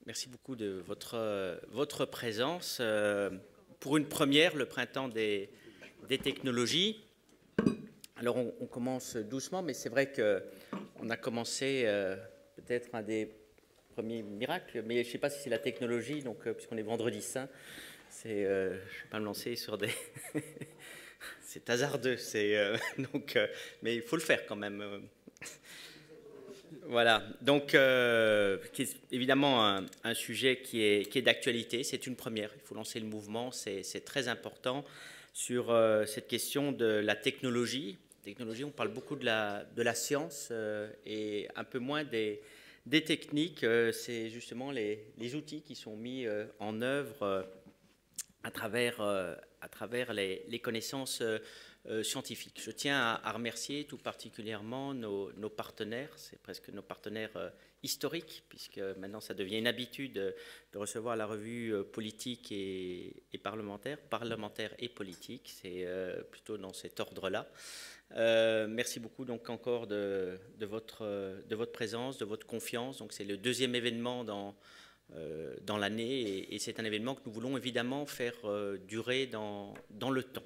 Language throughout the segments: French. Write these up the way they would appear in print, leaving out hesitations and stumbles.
Merci beaucoup de votre présence. Pour une première, le printemps des technologies. Alors, on commence doucement, mais c'est vrai qu'on a commencé peut-être un des premiers miracles, mais je ne sais pas si c'est la technologie, donc puisqu'on est vendredi saint, je ne vais pas me lancer sur des... c'est hasardeux, mais il faut le faire quand même. Voilà, donc évidemment un sujet qui est d'actualité, c'est une première, il faut lancer le mouvement, c'est très important sur cette question de la technologie. Technologie, on parle beaucoup de la science et un peu moins des techniques, c'est justement les outils qui sont mis en œuvre à travers les connaissances scientifiques. Je tiens à remercier tout particulièrement nos partenaires, c'est presque nos partenaires historiques, puisque maintenant ça devient une habitude de recevoir la revue politique et parlementaire et politique, c'est plutôt dans cet ordre-là. Merci beaucoup donc encore de votre présence, de votre confiance. Donc c'est le deuxième événement dans l'année et c'est un événement que nous voulons évidemment faire durer dans le temps.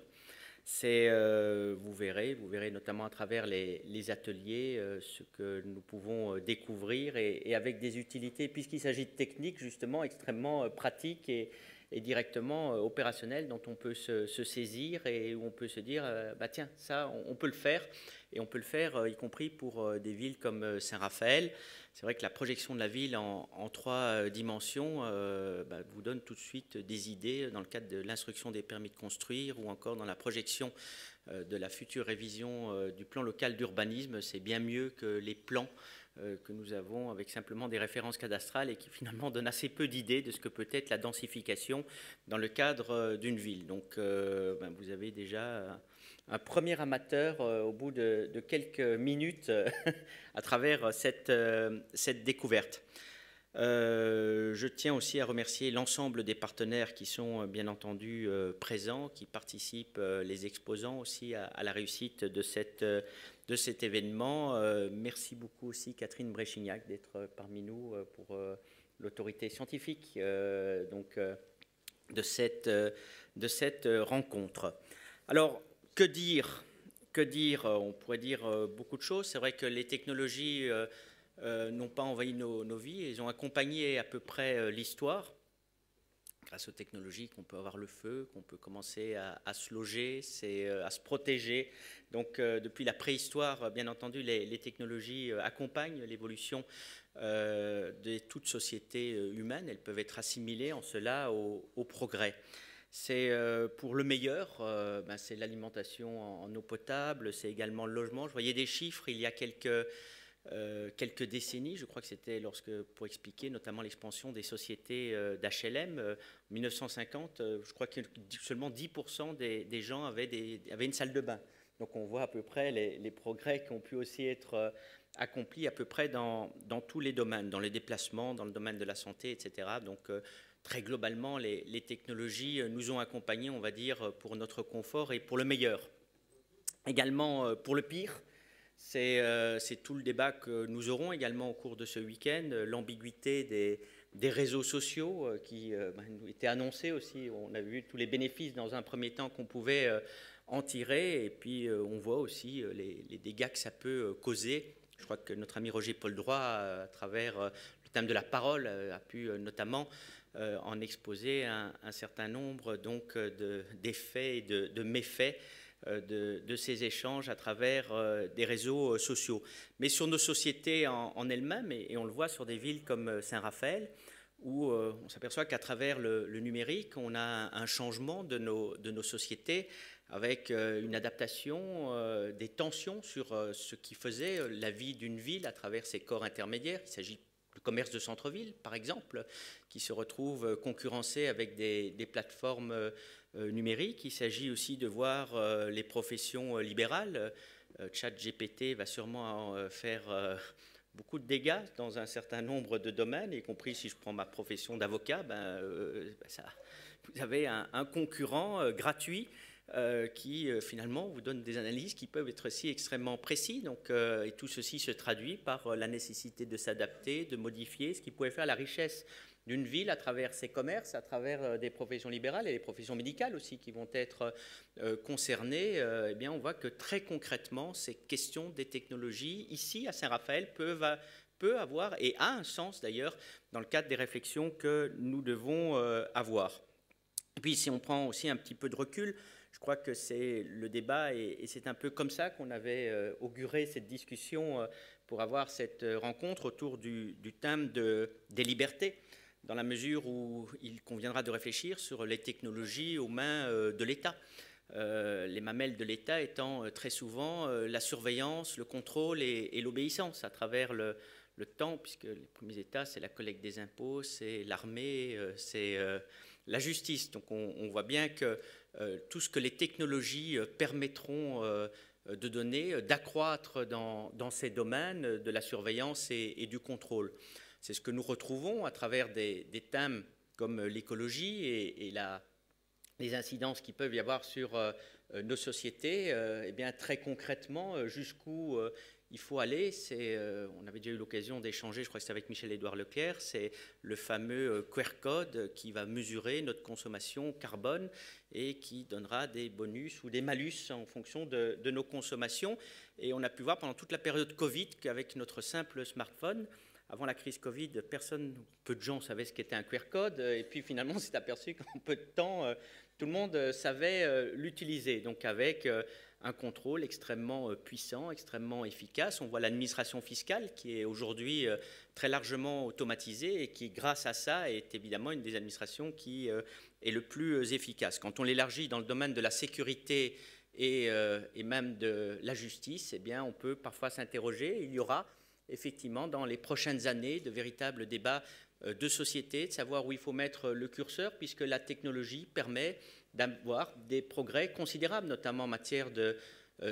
Vous verrez notamment à travers les ateliers ce que nous pouvons découvrir et avec des utilités, puisqu'il s'agit de techniques justement extrêmement pratiques et directement opérationnelles dont on peut se saisir et où on peut se dire bah tiens, ça on peut le faire, et on peut le faire y compris pour des villes comme Saint-Raphaël. C'est vrai que la projection de la ville en 3 dimensions vous donne tout de suite des idées dans le cadre de l'instruction des permis de construire ou encore dans la projection de la future révision du plan local d'urbanisme. C'est bien mieux que les plans que nous avons avec simplement des références cadastrales et qui finalement donnent assez peu d'idées de ce que peut être la densification dans le cadre d'une ville. Donc vous avez déjà un premier amateur au bout de quelques minutes à travers cette découverte. Je tiens aussi à remercier l'ensemble des partenaires qui sont bien entendu présents, qui participent, les exposants aussi à la réussite de cet événement. Merci beaucoup aussi Catherine Bréchignac d'être parmi nous pour l'autorité scientifique de cette rencontre. Alors, que dire? On pourrait dire beaucoup de choses. C'est vrai que les technologies n'ont pas envahi nos vies, elles ont accompagné à peu près l'histoire. Grâce aux technologies, qu'on peut avoir le feu, qu'on peut commencer à se loger, à se protéger. Donc depuis la préhistoire, bien entendu, les technologies accompagnent l'évolution de toute société humaine. Elles peuvent être assimilées en cela au progrès. C'est pour le meilleur, c'est l'alimentation en eau potable, c'est également le logement. Je voyais des chiffres il y a quelques décennies, je crois que c'était pour expliquer notamment l'expansion des sociétés d'HLM. En 1950, je crois que seulement 10% des gens avaient une salle de bain. Donc on voit à peu près les progrès qui ont pu aussi être accomplis à peu près dans tous les domaines, dans les déplacements, dans le domaine de la santé, etc. Donc très globalement, les technologies nous ont accompagnés, on va dire, pour notre confort et pour le meilleur. Également pour le pire. C'est tout le débat que nous aurons également au cours de ce week-end, l'ambiguïté des réseaux sociaux qui nous étaient annoncés aussi. On a vu tous les bénéfices dans un premier temps qu'on pouvait en tirer, et puis on voit aussi les dégâts que ça peut causer. Je crois que notre ami Roger Paul Droit, à travers le thème de la parole, a pu notamment en exposer un certain nombre d'effets et de méfaits de ces échanges à travers des réseaux sociaux. Mais sur nos sociétés en elles-mêmes, et on le voit sur des villes comme Saint-Raphaël, où on s'aperçoit qu'à travers le numérique, on a un changement de nos sociétés avec une adaptation des tensions sur ce qui faisait la vie d'une ville à travers ses corps intermédiaires. Il s'agit du commerce de centre-ville, par exemple, qui se retrouve concurrencé avec des plateformes numériques. Il s'agit aussi de voir les professions libérales. ChatGPT va sûrement faire beaucoup de dégâts dans un certain nombre de domaines, y compris si je prends ma profession d'avocat, vous avez un concurrent gratuit qui finalement vous donnent des analyses qui peuvent être aussi extrêmement précis. Donc, et tout ceci se traduit par la nécessité de s'adapter, de modifier, ce qui pouvait faire la richesse d'une ville à travers ses commerces, à travers des professions libérales et les professions médicales aussi qui vont être concernées. Eh bien, on voit que très concrètement, ces questions des technologies, ici à Saint-Raphaël, peut avoir, et a un sens d'ailleurs, dans le cadre des réflexions que nous devons avoir. Et puis, si on prend aussi un petit peu de recul, je crois que c'est le débat, et c'est un peu comme ça qu'on avait auguré cette discussion pour avoir cette rencontre autour du thème des libertés, dans la mesure où il conviendra de réfléchir sur les technologies aux mains de l'État. Les mamelles de l'État étant très souvent la surveillance, le contrôle et l'obéissance à travers le temps, puisque les premiers États, c'est la collecte des impôts, c'est l'armée, c'est la justice. Donc on voit bien que tout ce que les technologies permettront de donner, d'accroître dans ces domaines de la surveillance et du contrôle. C'est ce que nous retrouvons à travers des thèmes comme l'écologie et les incidences qui peuvent y avoir sur nos sociétés. Eh bien, très concrètement, jusqu'où il faut aller, on avait déjà eu l'occasion d'échanger, je crois que c'était avec Michel-Édouard Leclerc, c'est le fameux QR code qui va mesurer notre consommation carbone et qui donnera des bonus ou des malus en fonction de nos consommations. Et on a pu voir pendant toute la période Covid qu'avec notre simple smartphone, avant la crise Covid, peu de gens savaient ce qu'était un QR code, et puis finalement on s'est aperçu qu'en peu de temps, tout le monde savait l'utiliser. Donc avec un contrôle extrêmement puissant, extrêmement efficace. On voit l'administration fiscale qui est aujourd'hui très largement automatisée et qui, grâce à ça, est évidemment une des administrations qui est le plus efficace. Quand on l'élargit dans le domaine de la sécurité et même de la justice, eh bien, on peut parfois s'interroger. Il y aura effectivement dans les prochaines années de véritables débats de société, de savoir où il faut mettre le curseur, puisque la technologie permet d'avoir des progrès considérables, notamment en matière de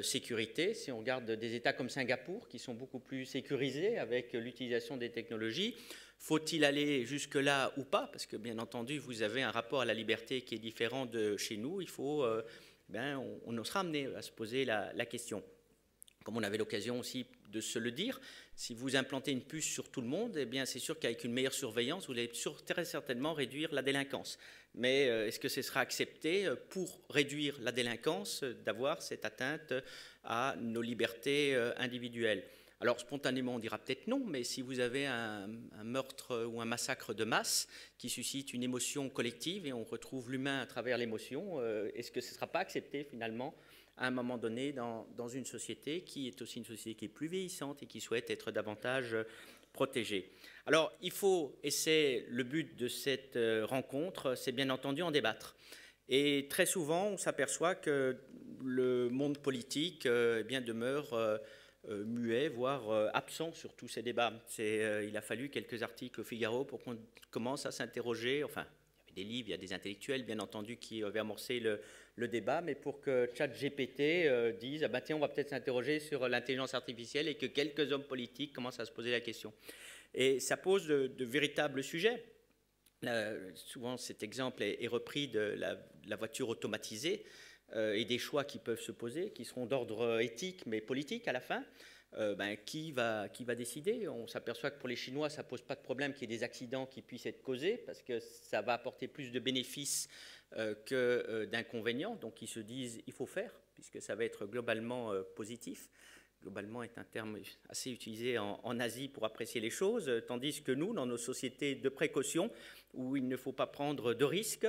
sécurité. Si on regarde des États comme Singapour, qui sont beaucoup plus sécurisés avec l'utilisation des technologies, faut-il aller jusque-là ou pas? Parce que bien entendu, vous avez un rapport à la liberté qui est différent de chez nous. Il faut, on sera amené à se poser la question. Comme on avait l'occasion aussi de se le dire, si vous implantez une puce sur tout le monde, eh bien c'est sûr qu'avec une meilleure surveillance, vous allez très certainement réduire la délinquance. Mais est-ce que ce sera accepté pour réduire la délinquance d'avoir cette atteinte à nos libertés individuelles? Alors spontanément on dira peut-être non, mais si vous avez un meurtre ou un massacre de masse qui suscite une émotion collective et on retrouve l'humain à travers l'émotion, est-ce que ce ne sera pas accepté finalement à un moment donné dans une société qui est aussi une société qui est plus vieillissante et qui souhaite être davantage protégée. Alors il faut, et c'est le but de cette rencontre, c'est bien entendu en débattre. Et très souvent on s'aperçoit que le monde politique eh bien, demeure muet, voire absent sur tous ces débats. Il a fallu quelques articles au Figaro pour qu'on commence à s'interroger, enfin il y avait des livres, il y a des intellectuels bien entendu qui avaient amorcé le débat, mais pour que ChatGPT dise ah ben tiens, on va peut-être s'interroger sur l'intelligence artificielle et que quelques hommes politiques commencent à se poser la question. Et ça pose de véritables sujets. Souvent cet exemple est repris de la voiture automatisée et des choix qui peuvent se poser, qui seront d'ordre éthique mais politique à la fin. Qui va décider? On s'aperçoit que pour les Chinois, ça ne pose pas de problème qu'il y ait des accidents qui puissent être causés parce que ça va apporter plus de bénéfices que d'inconvénients. Donc ils se disent il faut faire puisque ça va être globalement positif. Globalement est un terme assez utilisé en Asie pour apprécier les choses, tandis que nous, dans nos sociétés de précaution, où il ne faut pas prendre de risques,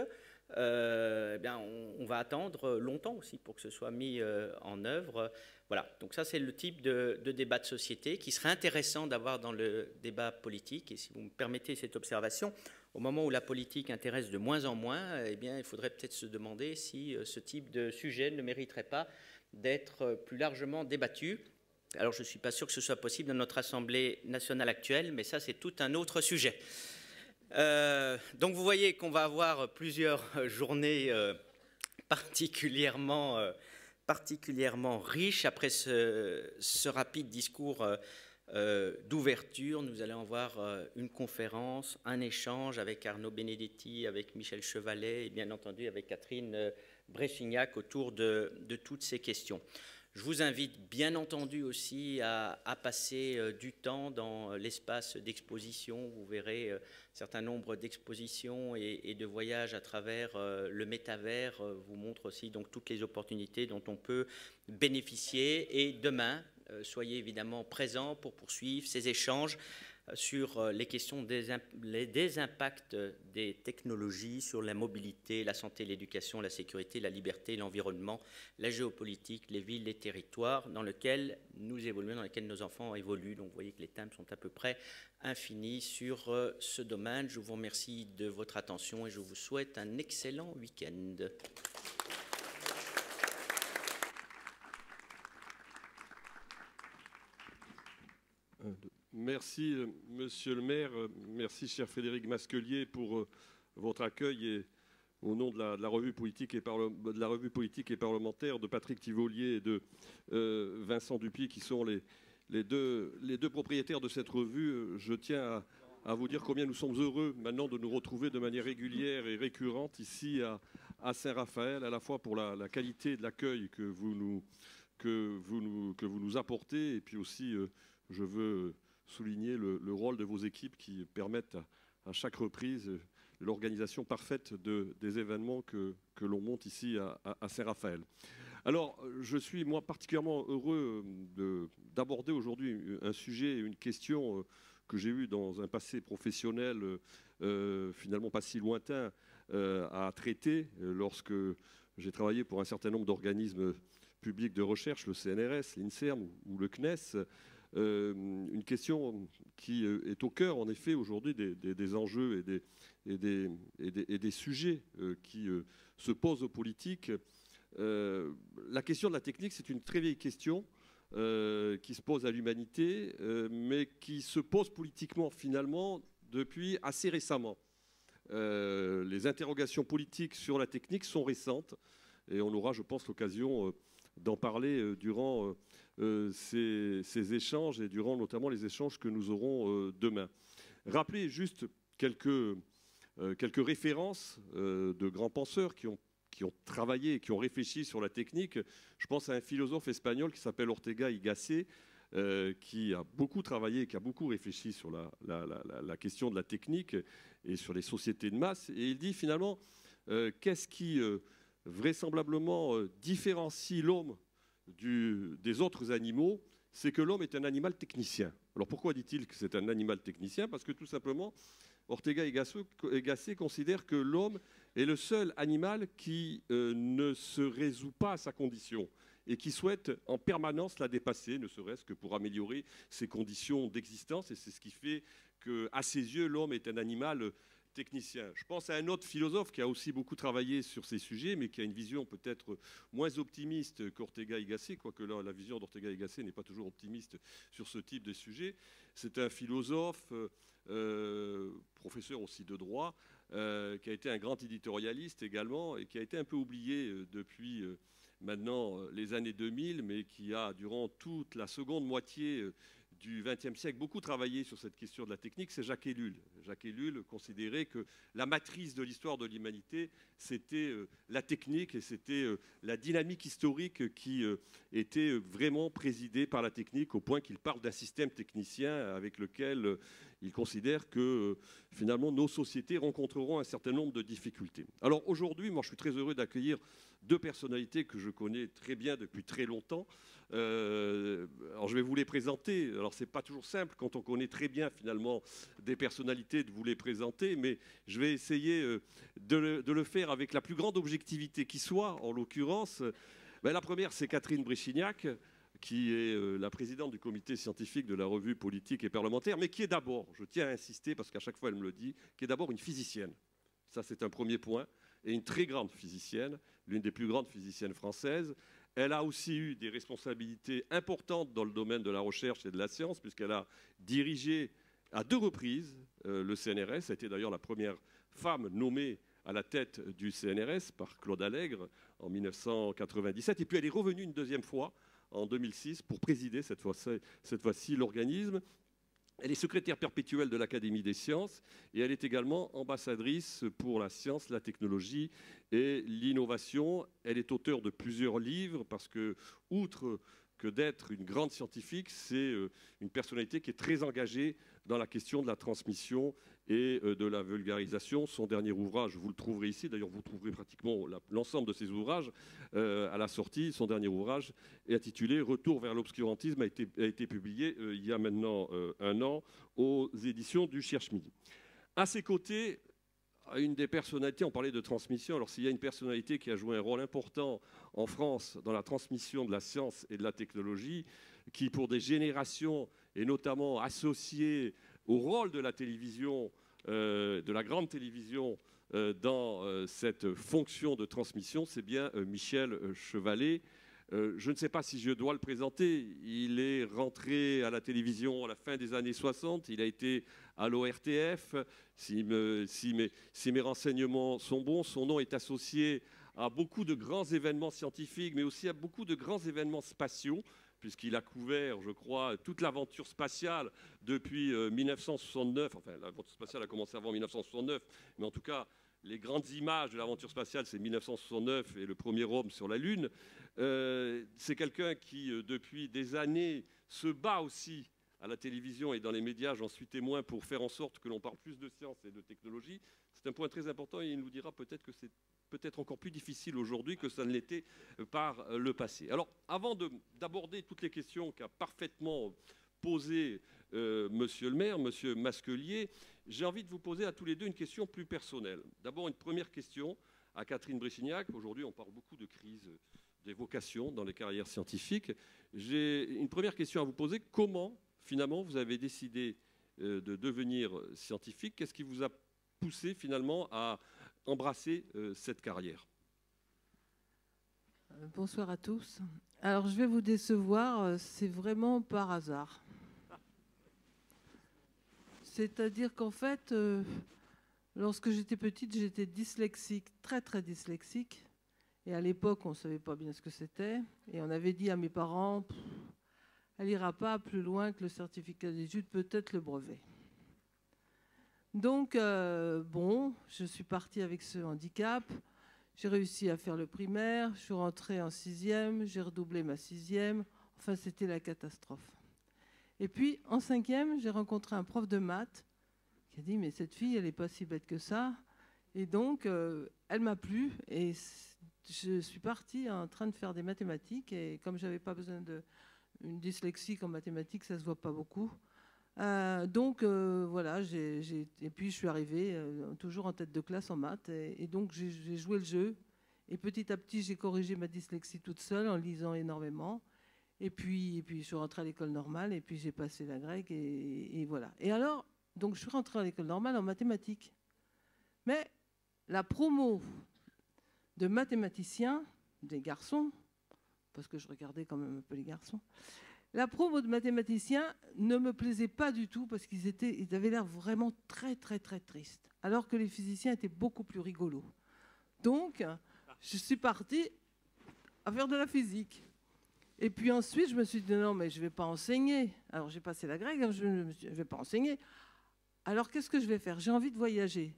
on va attendre longtemps aussi pour que ce soit mis en œuvre. Voilà, donc ça c'est le type de débat de société qui serait intéressant d'avoir dans le débat politique. Et si vous me permettez cette observation, au moment où la politique intéresse de moins en moins, eh bien, il faudrait peut-être se demander si ce type de sujet ne mériterait pas d'être plus largement débattu. Alors je ne suis pas sûr que ce soit possible dans notre Assemblée nationale actuelle, mais ça c'est tout un autre sujet. Donc vous voyez qu'on va avoir plusieurs journées particulièrement riches après ce rapide discours d'ouverture. Nous allons avoir une conférence, un échange avec Arnaud Benedetti, avec Michel Chevalet et bien entendu avec Catherine Bréchignac autour de toutes ces questions. Je vous invite bien entendu aussi à passer du temps dans l'espace d'exposition. Vous verrez un certain nombre d'expositions et de voyages à travers le métavers vous montre aussi donc toutes les opportunités dont on peut bénéficier. Et demain, soyez évidemment présents pour poursuivre ces échanges sur les questions des impacts des technologies sur la mobilité, la santé, l'éducation, la sécurité, la liberté, l'environnement, la géopolitique, les villes, les territoires dans lesquels nous évoluons, dans lesquels nos enfants évoluent. Donc vous voyez que les thèmes sont à peu près infinis sur ce domaine. Je vous remercie de votre attention et je vous souhaite un excellent week-end. Merci, Monsieur le maire. Merci, cher Frédéric Masquelier, pour votre accueil et au nom de la revue politique et parlementaire de Patrick Tivolier et de Vincent Dupuis, qui sont les deux propriétaires de cette revue. Je tiens à vous dire combien nous sommes heureux maintenant de nous retrouver de manière régulière et récurrente ici à Saint-Raphaël, à la fois pour la qualité de l'accueil que vous nous apportez, et puis aussi, je veux souligner le rôle de vos équipes qui permettent à chaque reprise l'organisation parfaite des événements que l'on monte ici à Saint-Raphaël. Alors, je suis moi particulièrement heureux d'aborder aujourd'hui un sujet, une question que j'ai eue dans un passé professionnel finalement pas si lointain à traiter lorsque j'ai travaillé pour un certain nombre d'organismes publics de recherche, le CNRS, l'INSERM ou le CNES. Une question qui est au cœur, en effet, aujourd'hui des enjeux et des sujets qui se posent aux politiques. La question de la technique, c'est une très vieille question qui se pose à l'humanité, mais qui se pose politiquement, finalement, depuis assez récemment. Les interrogations politiques sur la technique sont récentes, et on aura, je pense, l'occasion d'en parler durant ces échanges et durant notamment les échanges que nous aurons demain. Rappelez juste quelques références de grands penseurs qui ont travaillé et qui ont réfléchi sur la technique. Je pense à un philosophe espagnol qui s'appelle Ortega y Gasset, qui a beaucoup travaillé, qui a beaucoup réfléchi sur la question de la technique et sur les sociétés de masse. Et il dit finalement, qu'est-ce qui vraisemblablement différencie l'homme des autres animaux, c'est que l'homme est un animal technicien. Alors pourquoi dit-il que c'est un animal technicien? Parce que tout simplement, Ortega y Gasset considère que l'homme est le seul animal qui ne se résout pas à sa condition et qui souhaite en permanence la dépasser, ne serait-ce que pour améliorer ses conditions d'existence. Et c'est ce qui fait qu'à ses yeux, l'homme est un animal technicien. Je pense à un autre philosophe qui a aussi beaucoup travaillé sur ces sujets, mais qui a une vision peut-être moins optimiste qu'Ortega y Gasset, quoique la vision d'Ortega y Gasset n'est pas toujours optimiste sur ce type de sujet. C'est un philosophe, professeur aussi de droit, qui a été un grand éditorialiste également, et qui a été un peu oublié depuis maintenant les années 2000, mais qui a, durant toute la seconde moitié du XXe siècle, beaucoup travaillé sur cette question de la technique, c'est Jacques Ellul. Jacques Ellul considérait que la matrice de l'histoire de l'humanité, c'était la technique et c'était la dynamique historique qui était vraiment présidée par la technique, au point qu'il parle d'un système technicien avec lequel il considère que finalement nos sociétés rencontreront un certain nombre de difficultés. Alors aujourd'hui, moi je suis très heureux d'accueillir deux personnalités que je connais très bien depuis très longtemps. Alors je vais vous les présenter. Alors c'est pas toujours simple quand on connaît très bien finalement des personnalités de vous les présenter, mais je vais essayer de le faire avec la plus grande objectivité qui soit. En l'occurrence, la première c'est Catherine Bréchignac, qui est la présidente du comité scientifique de la revue politique et parlementaire, mais qui est d'abord, je tiens à insister parce qu'à chaque fois elle me le dit, qui est d'abord une physicienne. Ça c'est un premier point, et une très grande physicienne, l'une des plus grandes physiciennes françaises. Elle a aussi eu des responsabilités importantes dans le domaine de la recherche et de la science, puisqu'elle a dirigé à 2 reprises le CNRS. Ça a été d'ailleurs la première femme nommée à la tête du CNRS par Claude Allègre en 1997. Et puis elle est revenue une deuxième fois en 2006 pour présider cette fois-ci l'organisme. Elle est secrétaire perpétuelle de l'Académie des sciences et elle est également ambassadrice pour la science, la technologie et l'innovation. Elle est auteure de plusieurs livres parce que, outre que d'être une grande scientifique, c'est une personnalité qui est très engagée dans la question de la transmission et de la vulgarisation. Son dernier ouvrage, vous le trouverez ici, d'ailleurs vous trouverez pratiquement l'ensemble de ses ouvrages à la sortie. Son dernier ouvrage est intitulé « Retour vers l'obscurantisme », a été publié il y a maintenant 1 an aux éditions du Cherche-Midi. À ses côtés, une des personnalités, on parlait de transmission, alors s'il y a une personnalité qui a joué un rôle important en France dans la transmission de la science et de la technologie, qui pour des générations est notamment associée au rôle de la télévision, de la grande télévision dans cette fonction de transmission, c'est bien Michel Chevalet. Je ne sais pas si je dois le présenter. Il est rentré à la télévision à la fin des années 60. Il a été à l'ORTF. Si mes renseignements sont bons, son nom est associé à beaucoup de grands événements scientifiques, mais aussi à beaucoup de grands événements spatiaux, puisqu'il a couvert, je crois, toute l'aventure spatiale depuis 1969. Enfin, l'aventure spatiale a commencé avant 1969, mais en tout cas, les grandes images de l'aventure spatiale, c'est 1969 et le premier homme sur la Lune. C'est quelqu'un qui, depuis des années, se bat aussi à la télévision et dans les médias, j'en suis témoin, pour faire en sorte que l'on parle plus de science et de technologie. C'est un point très important et il nous dira peut-être que c'est peut-être encore plus difficile aujourd'hui que ça ne l'était par le passé. Alors, avant d'aborder toutes les questions qu'a parfaitement posées Monsieur le maire, Monsieur Masquelier, j'ai envie de vous poser à tous les deux une question plus personnelle. D'abord, une première question à Catherine Bréchignac. Aujourd'hui, on parle beaucoup de crise des vocations dans les carrières scientifiques. J'ai une première question à vous poser. Comment, finalement, vous avez décidé de devenir scientifique? Qu'est-ce qui vous a poussé, finalement, à embrasser cette carrière? Bonsoir à tous. Alors, je vais vous décevoir, c'est vraiment par hasard. C'est-à-dire qu'en fait, lorsque j'étais petite, j'étais dyslexique, très très dyslexique. Et à l'époque, on ne savait pas bien ce que c'était. Et on avait dit à mes parents, elle n'ira pas plus loin que le certificat d'études, peut-être le brevet. Donc, bon, je suis partie avec ce handicap. J'ai réussi à faire le primaire. Je suis rentrée en 6e. J'ai redoublé ma 6e. Enfin, c'était la catastrophe. Et puis, en 5e, j'ai rencontré un prof de maths qui a dit « Mais cette fille, elle n'est pas si bête que ça. » Et donc, elle m'a plu. Et je suis partie en train de faire des mathématiques. Et comme je n'avais pas besoin d'une dyslexie en mathématiques, ça ne se voit pas beaucoup. Donc, voilà. Et puis, je suis arrivée toujours en tête de classe en maths. Et donc, j'ai joué le jeu. Et petit à petit, j'ai corrigé ma dyslexie toute seule en lisant énormément. Et puis je suis rentrée à l'école normale et puis j'ai passé la grecque et voilà. Et alors, donc je suis rentrée à l'école normale en mathématiques. Mais la promo de mathématiciens, des garçons, parce que je regardais quand même un peu les garçons, la promo de mathématiciens ne me plaisait pas du tout parce qu'ils avaient l'air vraiment très très très tristes, alors que les physiciens étaient beaucoup plus rigolos. Donc, je suis partie à faire de la physique. Et puis ensuite, je me suis dit, non, mais je ne vais pas enseigner. Alors, j'ai passé la grecque, je ne vais pas enseigner. Alors, qu'est-ce que je vais faire? J'ai envie de voyager.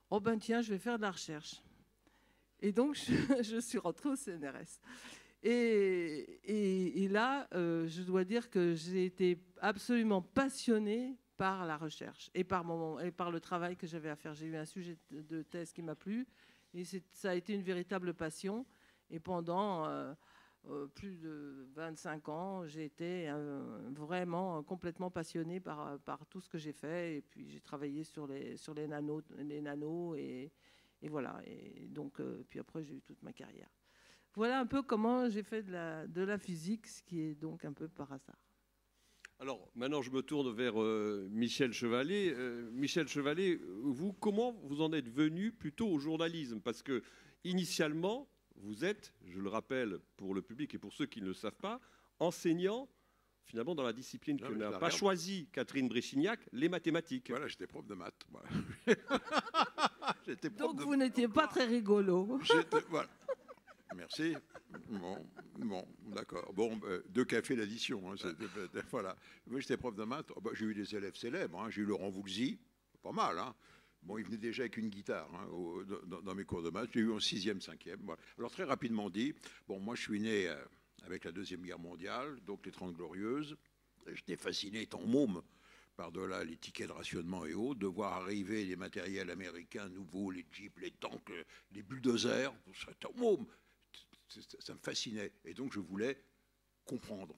Oh ben tiens, je vais faire de la recherche. Et donc, je suis rentrée au CNRS. Et là, je dois dire que j'ai été absolument passionnée par la recherche et par le travail que j'avais à faire. J'ai eu un sujet de thèse qui m'a plu et ça a été une véritable passion. Et pendant plus de 25 ans, j'ai été vraiment complètement passionnée par tout ce que j'ai fait. Et puis j'ai travaillé sur les nanos et voilà. Et donc, puis après, j'ai eu toute ma carrière. Voilà un peu comment j'ai fait de la physique, ce qui est donc un peu par hasard. Alors, maintenant, je me tourne vers Michel Chevalet. Michel Chevalet, vous, comment vous en êtes venu plutôt au journalisme? Parce que, initialement, vous êtes, je le rappelle pour le public et pour ceux qui ne le savent pas, enseignant finalement dans la discipline que n'a pas choisi Catherine Bréchignac, les mathématiques. Voilà, j'étais prof de maths. Donc vous n'étiez pas très rigolo. Voilà. Merci. Bon, d'accord. Bon, 2 cafés l'addition. Hein, voilà. Moi, j'étais prof de maths. Oh, bah, j'ai eu des élèves célèbres. Hein. J'ai eu Laurent Voulzy, pas mal. Hein. Bon, il venait déjà avec une guitare hein, dans mes cours de maths. J'ai eu en 6e, 5e. Voilà. Alors, très rapidement dit, bon, moi, je suis né avec la Deuxième Guerre mondiale, donc les 30 Glorieuses. J'étais fasciné, étant môme, par-delà les tickets de rationnement et autres, de voir arriver les matériels américains nouveaux, les jeeps, les tanks, les bulldozers. Étant môme, ça me fascinait. Et donc, je voulais comprendre.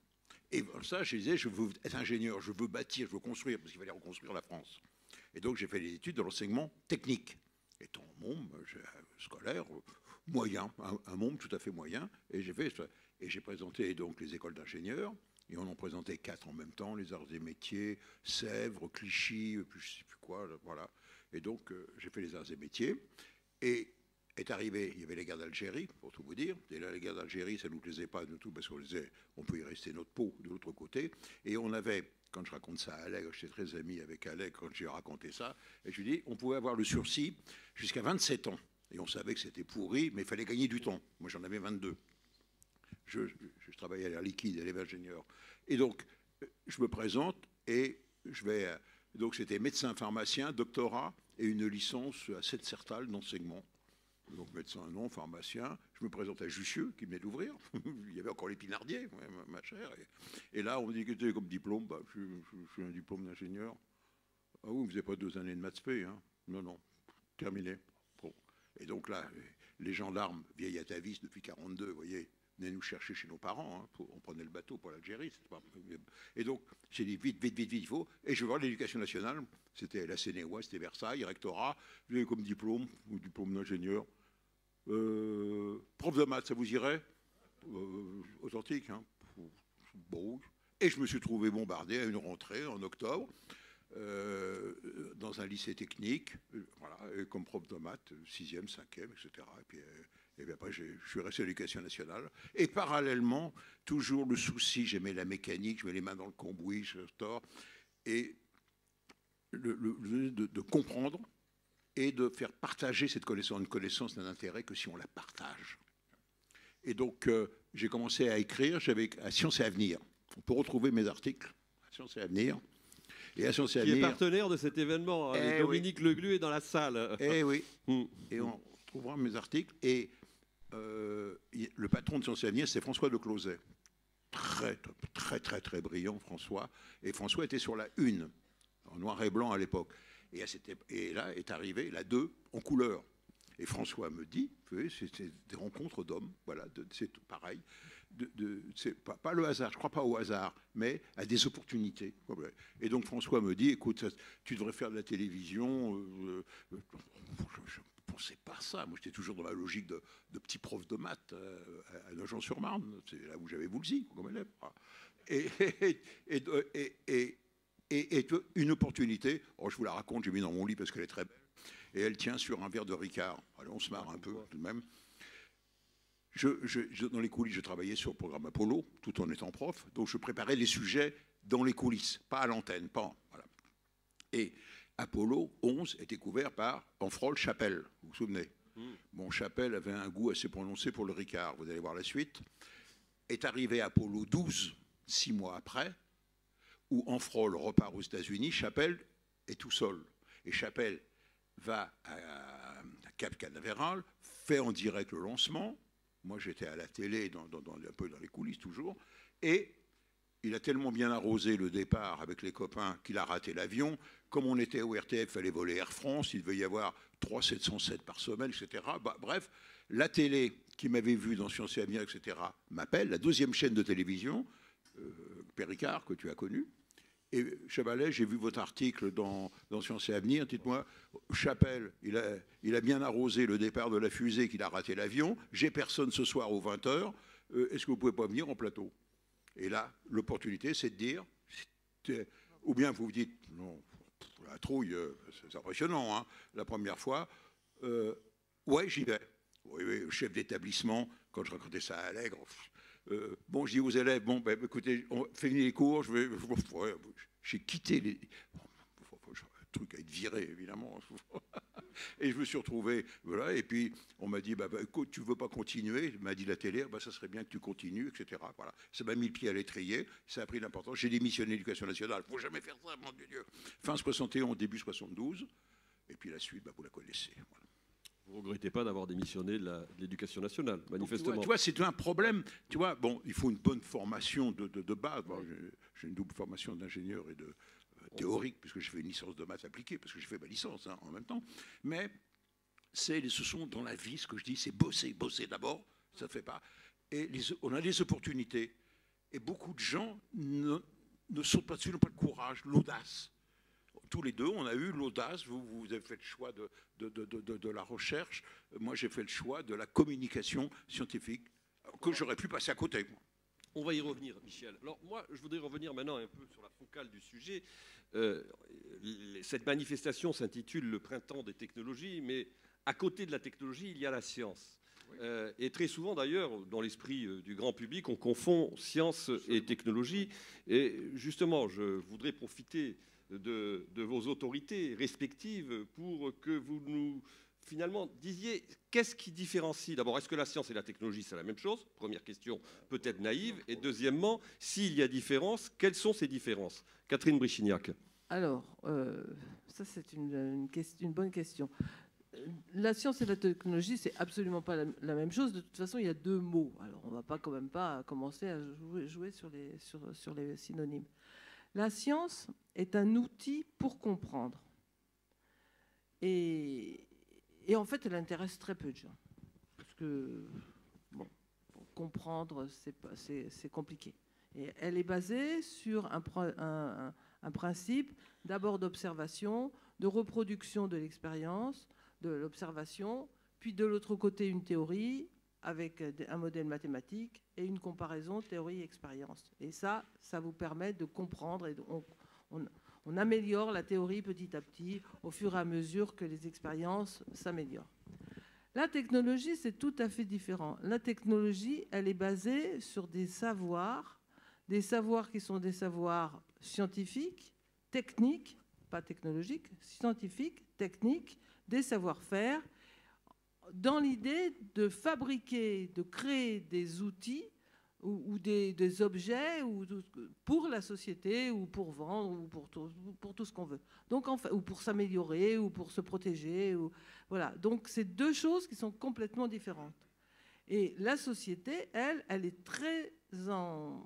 Et ça, je disais, je veux être ingénieur, je veux bâtir, je veux construire, parce qu'il fallait reconstruire la France. Et donc, j'ai fait des études de l'enseignement technique. Étant môme, scolaire, moyen, un môme tout à fait moyen. Et j'ai présenté donc les écoles d'ingénieurs. Et on en présentait 4 en même temps, les arts et métiers, Sèvres, Clichy, puis je ne sais plus quoi, voilà. Et donc, j'ai fait les arts et métiers. Et est arrivé, il y avait la guerre d'Algérie, pour tout vous dire. Et là, la guerre d'Algérie, ça ne nous plaisait pas du tout, parce qu'on disait, on peut y rester notre peau de l'autre côté. Et on avait, quand je raconte ça à Allègre, j'étais très ami avec Allègre quand j'ai raconté ça, et je lui dis, on pouvait avoir le sursis jusqu'à 27 ans. Et on savait que c'était pourri, mais il fallait gagner du temps. Moi, j'en avais 22. Je travaillais à l'Air Liquide, à l'élève ingénieur. Et donc, je me présente et je vais... Donc, c'était médecin pharmacien, doctorat et une licence à Sept-Sertal d'enseignement. Donc, médecin, non, pharmacien. Je me présente à Jussieu, qui venait d'ouvrir. Il y avait encore les Pinardier, ma chère. Et là, on me dit que tu comme diplôme. Bah, je suis un diplôme d'ingénieur. Ah oui, vous n'avez pas 2 années de maths spé, hein? Non, non, terminé. Bon. Et donc là, les gendarmes, vieilles atavistes depuis 42, vous voyez, venaient nous chercher chez nos parents. Hein, on prenait le bateau pour l'Algérie. Et donc, j'ai dit vite, il faut. Et je vais voir l'éducation nationale. C'était la Seine-et-Ouest, c'était Versailles, rectorat. J'ai comme diplôme d'ingénieur. Prof de maths, ça vous irait? Authentique, hein? Bon. Et je me suis trouvé bombardé à une rentrée en octobre. Dans un lycée technique, voilà, comme prof de maths, 6e, 5e, etc. Et puis après, je suis resté à l'éducation nationale. Et parallèlement, toujours le souci, j'aimais la mécanique, je mets les mains dans le cambouis, je tors, et de comprendre et de faire partager cette connaissance. Une connaissance n'a d'intérêt que si on la partage. Et donc, j'ai commencé à écrire, j'avais à Sciences et Avenir. On peut retrouver mes articles à Sciences et Avenir. Et à Sciences et Avenir, qui est partenaire de cet événement. Hein, Dominique Leglu est dans la salle. Eh oui. Et on trouvera mes articles. Et le patron de Sciences et Avenir, c'est François de Closet. Très brillant, François. Et François était sur la 1, en noir et blanc à l'époque. Et là est arrivé la 2 en couleur. Et François me dit, c'est des rencontres d'hommes, voilà, c'est pareil. C'est pas le hasard, je ne crois pas au hasard, mais à des opportunités. Et donc François me dit, écoute, tu devrais faire de la télévision. Je ne pensais pas ça. Moi, j'étais toujours dans la logique de petit prof de maths à Nogent-sur-Marne. C'est là où j'avais Voulzy comme élève. Et une opportunité, je vous la raconte, j'ai mis dans mon lit parce qu'elle est très belle, et elle tient sur un verre de Ricard. Allez, on se marre un peu tout de même. Dans les coulisses, je travaillais sur le programme Apollo, tout en étant prof, donc je préparais les sujets dans les coulisses, pas à l'antenne, pas. Voilà. Et Apollo 11 était couvert par Enfrol Chapelle, vous vous souvenez? Bon, Chapelle avait un goût assez prononcé pour le Ricard, vous allez voir la suite. Est arrivé Apollo 12, 6 mois après, où Enfrol repart aux États-Unis, Chapelle est tout seul. Et Chapelle va à Cap Canaveral, fait en direct le lancement. Moi, j'étais à la télé, un peu dans les coulisses toujours. Et il a tellement bien arrosé le départ avec les copains qu'il a raté l'avion. Comme on était au RTF, il fallait voler Air France. Il devait y avoir 3 707 par semaine, etc. Bref, la télé qui m'avait vu dans Sciences et Avenir, etc., m'appelle, la 2e chaîne de télévision, Péricard, que tu as connu. Et Chavalet, j'ai vu votre article dans Sciences et Avenir. Dites-moi, Chapelle, il a bien arrosé le départ de la fusée qu'il a raté l'avion. J'ai personne ce soir aux 20h. Est-ce que vous ne pouvez pas venir en plateau? Et là, l'opportunité, c'est de dire, ou bien vous vous dites, non, la trouille, c'est impressionnant, hein, la première fois. Ouais, j'y vais. Oui, chef d'établissement, quand je racontais ça à Allègre. Bon, je dis aux élèves, bon, ben, écoutez, on fait venir les cours, j'ai quitté les... le truc à être viré, évidemment. Et je me suis retrouvé, voilà, et puis on m'a dit, écoute, tu veux pas continuer? M'a dit la télé, ça serait bien que tu continues, etc. Voilà. Ça m'a mis le pied à l'étrier, ça a pris l'importance. J'ai démissionné de l'Éducation nationale, faut jamais faire ça, mon Dieu. Fin 71, début 72, et puis la suite, vous la connaissez. Voilà. Vous ne regrettez pas d'avoir démissionné de l'Éducation nationale, manifestement. Donc, tu vois, c'est un problème. Tu vois, bon, il faut une bonne formation de base. Bon, j'ai une double formation d'ingénieur et de théorique, puisque je fais une licence de maths appliquée, parce que j'ai fait ma licence en même temps. Mais ce sont dans la vie, ce que je dis, c'est bosser d'abord, ça ne fait pas. Et on a des opportunités. Et beaucoup de gens ne sautent pas dessus, n'ont pas le courage, l'audace. Tous les deux, on a eu l'audace. Vous avez fait le choix de la recherche. Moi, j'ai fait le choix de la communication scientifique, que j'aurais pu passer à côté. On va y revenir, Michel. Alors, moi, je voudrais revenir maintenant un peu sur la focale du sujet. Cette manifestation s'intitule « Le printemps des technologies », mais à côté de la technologie, il y a la science. Oui. Et très souvent, d'ailleurs, dans l'esprit du grand public, on confond science et technologie. Et justement, je voudrais profiter de vos autorités respectives pour que vous nous, finalement, disiez qu'est-ce qui différencie. D'abord, est-ce que la science et la technologie, c'est la même chose? Première question, peut-être naïve. Et deuxièmement, s'il y a différence, quelles sont ces différences? Catherine Brichignac. Alors, ça c'est une bonne question. La science et la technologie, c'est absolument pas la même chose. De toute façon, il y a deux mots. Alors, on ne va pas quand même pas commencer à jouer sur les synonymes. La science est un outil pour comprendre. Et en fait, elle intéresse très peu de gens. Parce que, bon, pour comprendre, c'est compliqué. Et elle est basée sur un principe d'abord d'observation, de reproduction de l'expérience, de l'observation, puis de l'autre côté une théorie avec un modèle mathématique et une comparaison théorie-expérience. Et ça vous permet de comprendre et on améliore la théorie petit à petit au fur et à mesure que les expériences s'améliorent. La technologie, c'est tout à fait différent. La technologie, elle est basée sur des savoirs qui sont des savoirs scientifiques, techniques, pas technologiques, scientifiques, techniques, des savoir-faire, dans l'idée de fabriquer, de créer des outils ou des objets pour la société ou pour vendre ou pour tout ce qu'on veut. Donc, ou pour s'améliorer ou pour se protéger. Voilà. Donc, c'est deux choses qui sont complètement différentes. Et la société, elle est très en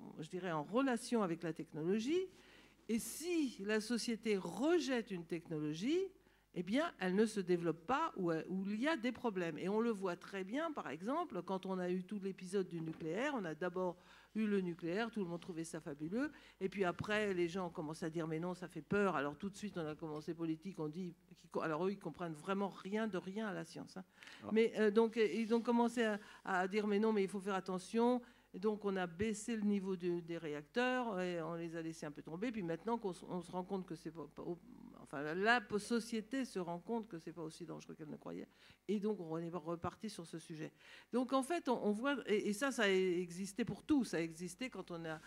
relation avec la technologie. Et si la société rejette une technologie, eh bien, elle ne se développe pas ou il y a des problèmes. Et on le voit très bien, par exemple, quand on a eu tout l'épisode du nucléaire, on a d'abord eu le nucléaire, tout le monde trouvait ça fabuleux, et puis après, les gens ont commencé à dire, mais non, ça fait peur, alors tout de suite, on a commencé politique, on dit, alors eux, ils comprennent vraiment rien de rien à la science. Hein. Ah. Mais donc, ils ont commencé à dire, mais non, mais il faut faire attention. Et donc, on a baissé le niveau des réacteurs et on les a laissés un peu tomber. Puis maintenant qu'on se rend compte que c'est pas... Enfin, la société se rend compte que c'est pas aussi dangereux qu'elle ne croyait. Et donc, on est reparti sur ce sujet. Donc, en fait, on voit... Et ça a existé pour tout. Ça a existé quand on a...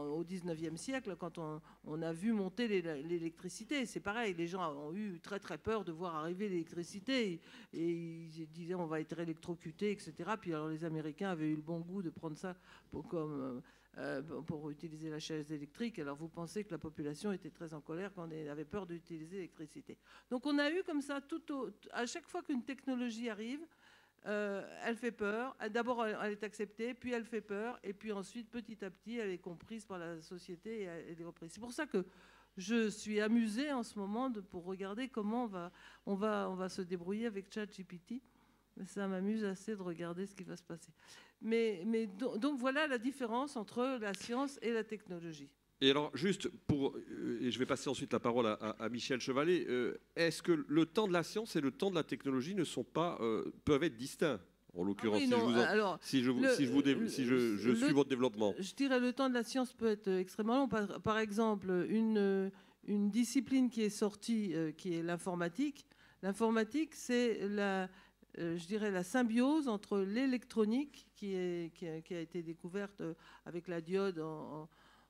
Au 19e siècle, quand on a vu monter l'électricité. C'est pareil. Les gens ont eu très, très peur de voir arriver l'électricité. Et ils disaient, on va être électrocutés, etc. Puis alors, les Américains avaient eu le bon goût de prendre ça pour utiliser la chaise électrique. Alors vous pensez que la population était très en colère quand on avait peur d'utiliser l'électricité. Donc on a eu comme ça, à chaque fois qu'une technologie arrive, elle fait peur. D'abord elle est acceptée, puis elle fait peur, et puis ensuite petit à petit elle est comprise par la société et elle est reprise. C'est pour ça que je suis amusée en ce moment pour regarder comment on va se débrouiller avec ChatGPT. Ça m'amuse assez de regarder ce qui va se passer. Donc voilà la différence entre la science et la technologie. Et alors, juste et je vais passer ensuite la parole à Michel Chevalet, est-ce que le temps de la science et le temps de la technologie peuvent être distincts? En l'occurrence, si je suis votre développement. Je dirais le temps de la science peut être extrêmement long. Par exemple, une discipline qui est sortie, qui est l'informatique. L'informatique, c'est je dirais la symbiose entre l'électronique qui a été découverte avec la diode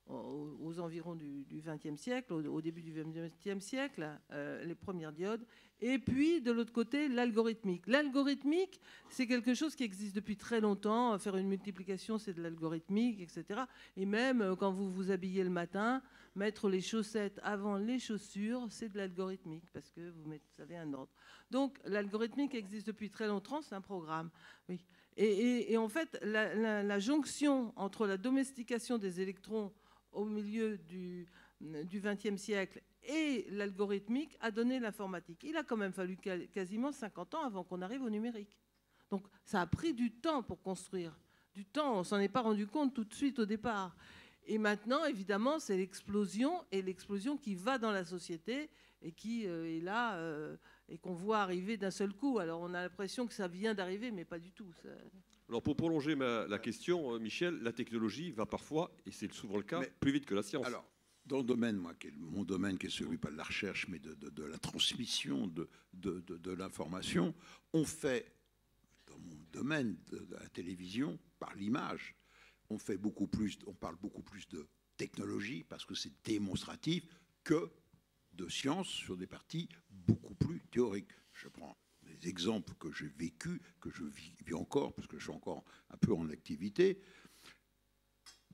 aux environs du XXe siècle, au début du XXe siècle, les premières diodes. Et puis, de l'autre côté, l'algorithmique. L'algorithmique, c'est quelque chose qui existe depuis très longtemps. Faire une multiplication, c'est de l'algorithmique, etc. Et même quand vous vous habillez le matin, mettre les chaussettes avant les chaussures, c'est de l'algorithmique, parce que vous avez un ordre. Donc, l'algorithmique existe depuis très longtemps, c'est un programme. Oui. Et en fait, la jonction entre la domestication des électrons au milieu du XXe siècle et l'algorithmique a donné l'informatique. Il a quand même fallu quasiment 50 ans avant qu'on arrive au numérique. Donc ça a pris du temps pour construire. Du temps, on ne s'en est pas rendu compte tout de suite au départ. Et maintenant, évidemment, c'est l'explosion, et l'explosion qui va dans la société et qui est là et qu'on voit arriver d'un seul coup. Alors on a l'impression que ça vient d'arriver, mais pas du tout. Ça... Alors pour prolonger la question, Michel, la technologie va parfois, et c'est souvent le cas, plus vite que la science. Alors, dans le domaine, mon domaine qui est celui pas de la recherche, mais de la transmission de l'information, on fait, dans mon domaine de la télévision, par l'image, on parle beaucoup plus de technologie, parce que c'est démonstratif, que de science sur des parties beaucoup plus théoriques. Je prends des exemples que j'ai vécus, que je vis encore, parce que je suis encore un peu en activité.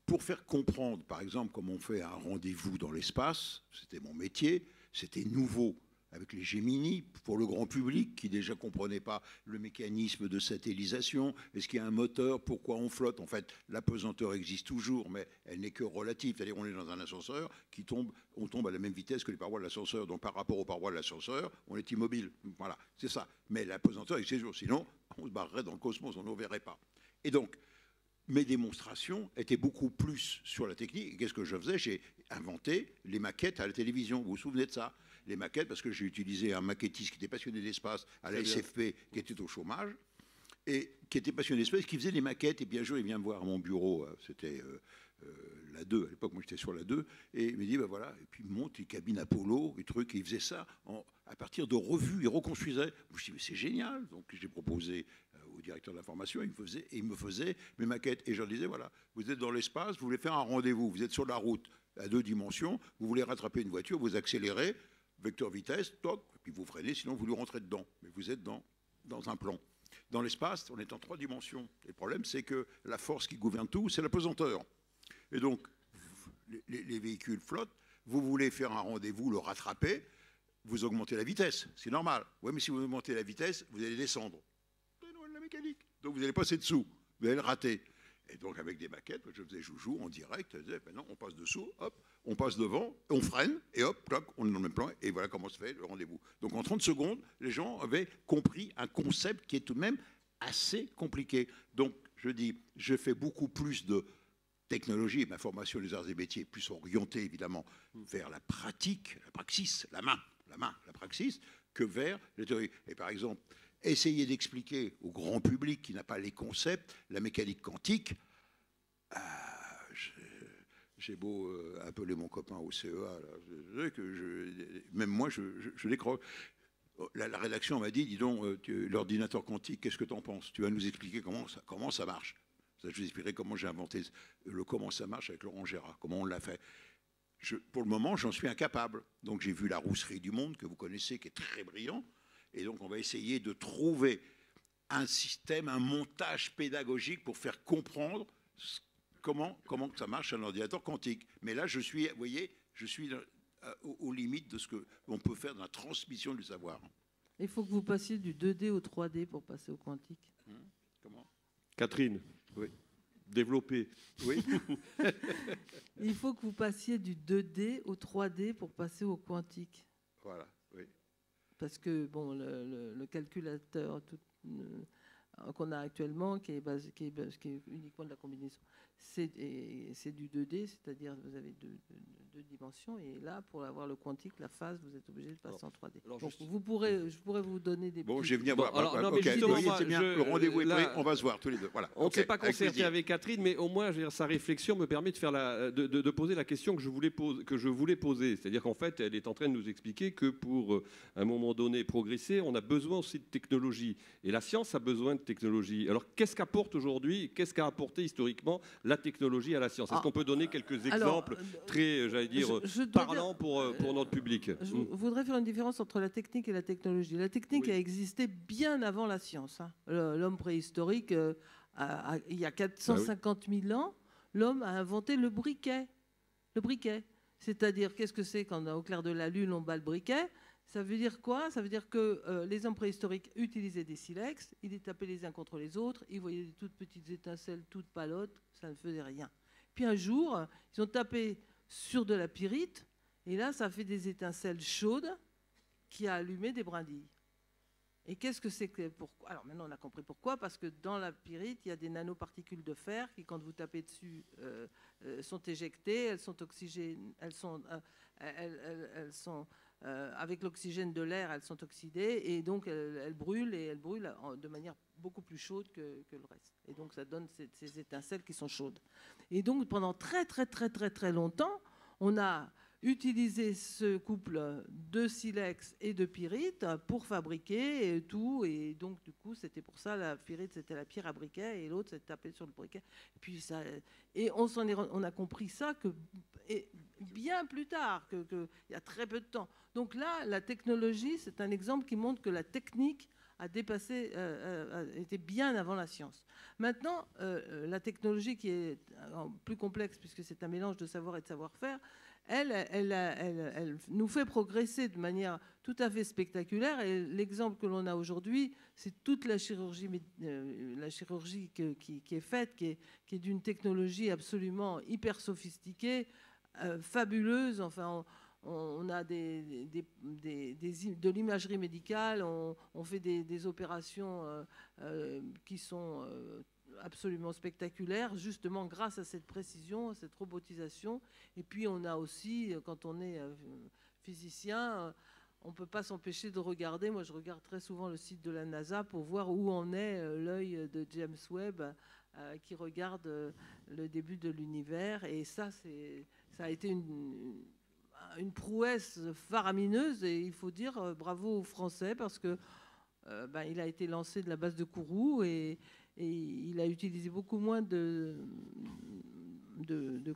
Pour faire comprendre, par exemple, comment on fait un rendez-vous dans l'espace, c'était mon métier, c'était nouveau avec les Gemini, pour le grand public qui déjà ne comprenait pas le mécanisme de satellisation, est-ce qu'il y a un moteur, pourquoi on flotte. En fait, la pesanteur existe toujours, mais elle n'est que relative, c'est-à-dire on est dans un ascenseur, on tombe à la même vitesse que les parois de l'ascenseur, donc par rapport aux parois de l'ascenseur, on est immobile, voilà, c'est ça. Mais la pesanteur existe toujours, sinon on se barrerait dans le cosmos, on ne verrait pas. Et donc, mes démonstrations étaient beaucoup plus sur la technique. Et qu'est-ce que je faisais? J'ai inventé les maquettes à la télévision. Vous vous souvenez de ça? Les maquettes, parce que j'ai utilisé un maquettiste qui était passionné d'espace à la SFP, qui était au chômage, et qui était passionné d'espace, qui faisait des maquettes. Et bien un jour, il vient me voir à mon bureau, c'était la 2, à l'époque, moi j'étais sur la 2, et il me dit, ben voilà, et puis il monte les cabines Apollo, et trucs, et il faisait ça à partir de revues, il reconstruisait. Je me suis dit, mais c'est génial. Donc j'ai proposé au directeur de l'information, il me faisait mes maquettes. Et je leur disais, voilà, vous êtes dans l'espace, vous voulez faire un rendez-vous, vous êtes sur la route à 2 dimensions, vous voulez rattraper une voiture, vous accélérez, vecteur vitesse, toc, et puis vous freinez, sinon vous lui rentrez dedans. Mais vous êtes dans un plan. Dans l'espace, on est en 3 dimensions. Et le problème, c'est que la force qui gouverne tout, c'est la pesanteur. Et donc, les véhicules flottent, vous voulez faire un rendez-vous, le rattraper, vous augmentez la vitesse, c'est normal. Oui, mais si vous augmentez la vitesse, vous allez descendre. C'est la mécanique. Donc vous allez passer dessous, vous allez le rater. Et donc avec des maquettes, je faisais joujou en direct, je disais, ben non, on passe dessous, hop, on passe devant, on freine, et hop, clac, on est dans le même plan, et voilà comment se fait le rendez-vous. Donc en 30 secondes, les gens avaient compris un concept qui est tout de même assez compliqué. Donc je dis, je fais beaucoup plus de technologie, et ma formation des arts et métiers est plus orientée évidemment vers la pratique, la praxis, la main, la praxis, que vers les théories. Et par exemple, essayer d'expliquer au grand public qui n'a pas les concepts, la mécanique quantique, j'ai beau appeler mon copain au CEA, là, même moi je décroche. La rédaction m'a dit, dis donc, l'ordinateur quantique, qu'est-ce que tu en penses? Tu vas nous expliquer comment ça marche. Ça, je vous expliquerai comment j'ai inventé comment ça marche avec Laurent Gérard, comment on l'a fait. Pour le moment, j'en suis incapable. Donc j'ai vu La Rousserie du Monde, que vous connaissez, qui est très brillant. Et donc on va essayer de trouver un système, un montage pédagogique pour faire comprendre comment ça marche un ordinateur quantique. Mais là, vous voyez, je suis aux limites de ce qu'on peut faire dans la transmission du savoir. Il faut que vous passiez du 2D au 3D pour passer au quantique. Comment? Catherine, oui. Développer. Oui. Il faut que vous passiez du 2D au 3D pour passer au quantique. Voilà, oui. Parce que bon, le calculateur qu'on a actuellement, qui est uniquement de la combinaison, c'est du 2D, c'est-à-dire vous avez deux dimensions, et là, pour avoir le quantique, la phase, vous êtes obligé de passer en 3D. Donc je pourrais vous donner des... Bon, je vais venir voir. Alors, non, mais okay. justement, c'est bien, le rendez-vous est pris, on va se voir tous les deux. Voilà. On ne s'est pas concerté avec Catherine, mais au moins, sa réflexion me permet de poser la question que je voulais poser. C'est-à-dire qu'en fait, elle est en train de nous expliquer que pour, à un moment donné, progresser, on a besoin aussi de technologie. Et la science a besoin de technologie. Alors, qu'est-ce qu'apporte aujourd'hui, qu'est-ce qu'a apporté historiquement la technologie à la science? Est-ce qu'on peut donner quelques exemples très, j'allais dire, parlants pour notre public? Je voudrais faire une différence entre la technique et la technologie. La technique a existé bien avant la science. Hein. L'homme préhistorique, il y a 450 000 ans, l'homme a inventé le briquet. Le briquet. C'est-à-dire, qu'est-ce que c'est quand au clair de la lune, on bat le briquet? Ça veut dire quoi? Ça veut dire que les hommes préhistoriques utilisaient des silex, ils les tapaient les uns contre les autres, ils voyaient des toutes petites étincelles, toutes palottes, ça ne faisait rien. Puis un jour, ils ont tapé sur de la pyrite, et là, ça fait des étincelles chaudes qui a allumé des brindilles. Et qu'est-ce que c'est que pourquoi? Alors maintenant, on a compris pourquoi, parce que dans la pyrite, il y a des nanoparticules de fer qui, quand vous tapez dessus, sont éjectées, elles sont oxygènes, avec l'oxygène de l'air, elles sont oxydées, et donc elles brûlent, et elles brûlent de manière beaucoup plus chaude que le reste. Et donc ça donne ces étincelles qui sont chaudes. Et donc pendant très longtemps, on a utilisé ce couple de silex et de pyrite pour fabriquer tout, et donc du coup c'était pour ça la pyrite c'était la pierre à briquet et l'autre c'était tapé sur le briquet. Et puis ça, et on a compris ça bien plus tard, il y a très peu de temps. Donc là, la technologie, c'est un exemple qui montre que la technique a dépassé, était bien avant la science. Maintenant, la technologie qui est plus complexe puisque c'est un mélange de savoir et de savoir-faire, elle nous fait progresser de manière tout à fait spectaculaire. Et l'exemple que l'on a aujourd'hui, c'est toute la chirurgie qui est faite, qui est d'une technologie absolument hyper sophistiquée, fabuleuse. Enfin, on a de l'imagerie médicale, on fait des opérations qui sont absolument spectaculaire, justement grâce à cette précision, à cette robotisation. Et puis on a aussi, quand on est physicien, on ne peut pas s'empêcher de regarder. Moi, je regarde très souvent le site de la NASA pour voir où en est l'œil de James Webb qui regarde le début de l'univers. Et ça a été une prouesse faramineuse. Et il faut dire bravo aux Français parce que il a été lancé de la base de Kourou et il a utilisé beaucoup moins de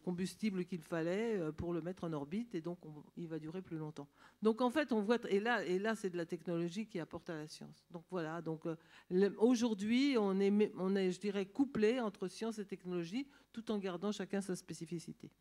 combustible qu'il fallait pour le mettre en orbite, et donc il va durer plus longtemps. Donc en fait, on voit, et là c'est de la technologie qui apporte à la science. Donc voilà, donc aujourd'hui, on est, je dirais, couplé entre science et technologie, tout en gardant chacun sa spécificité.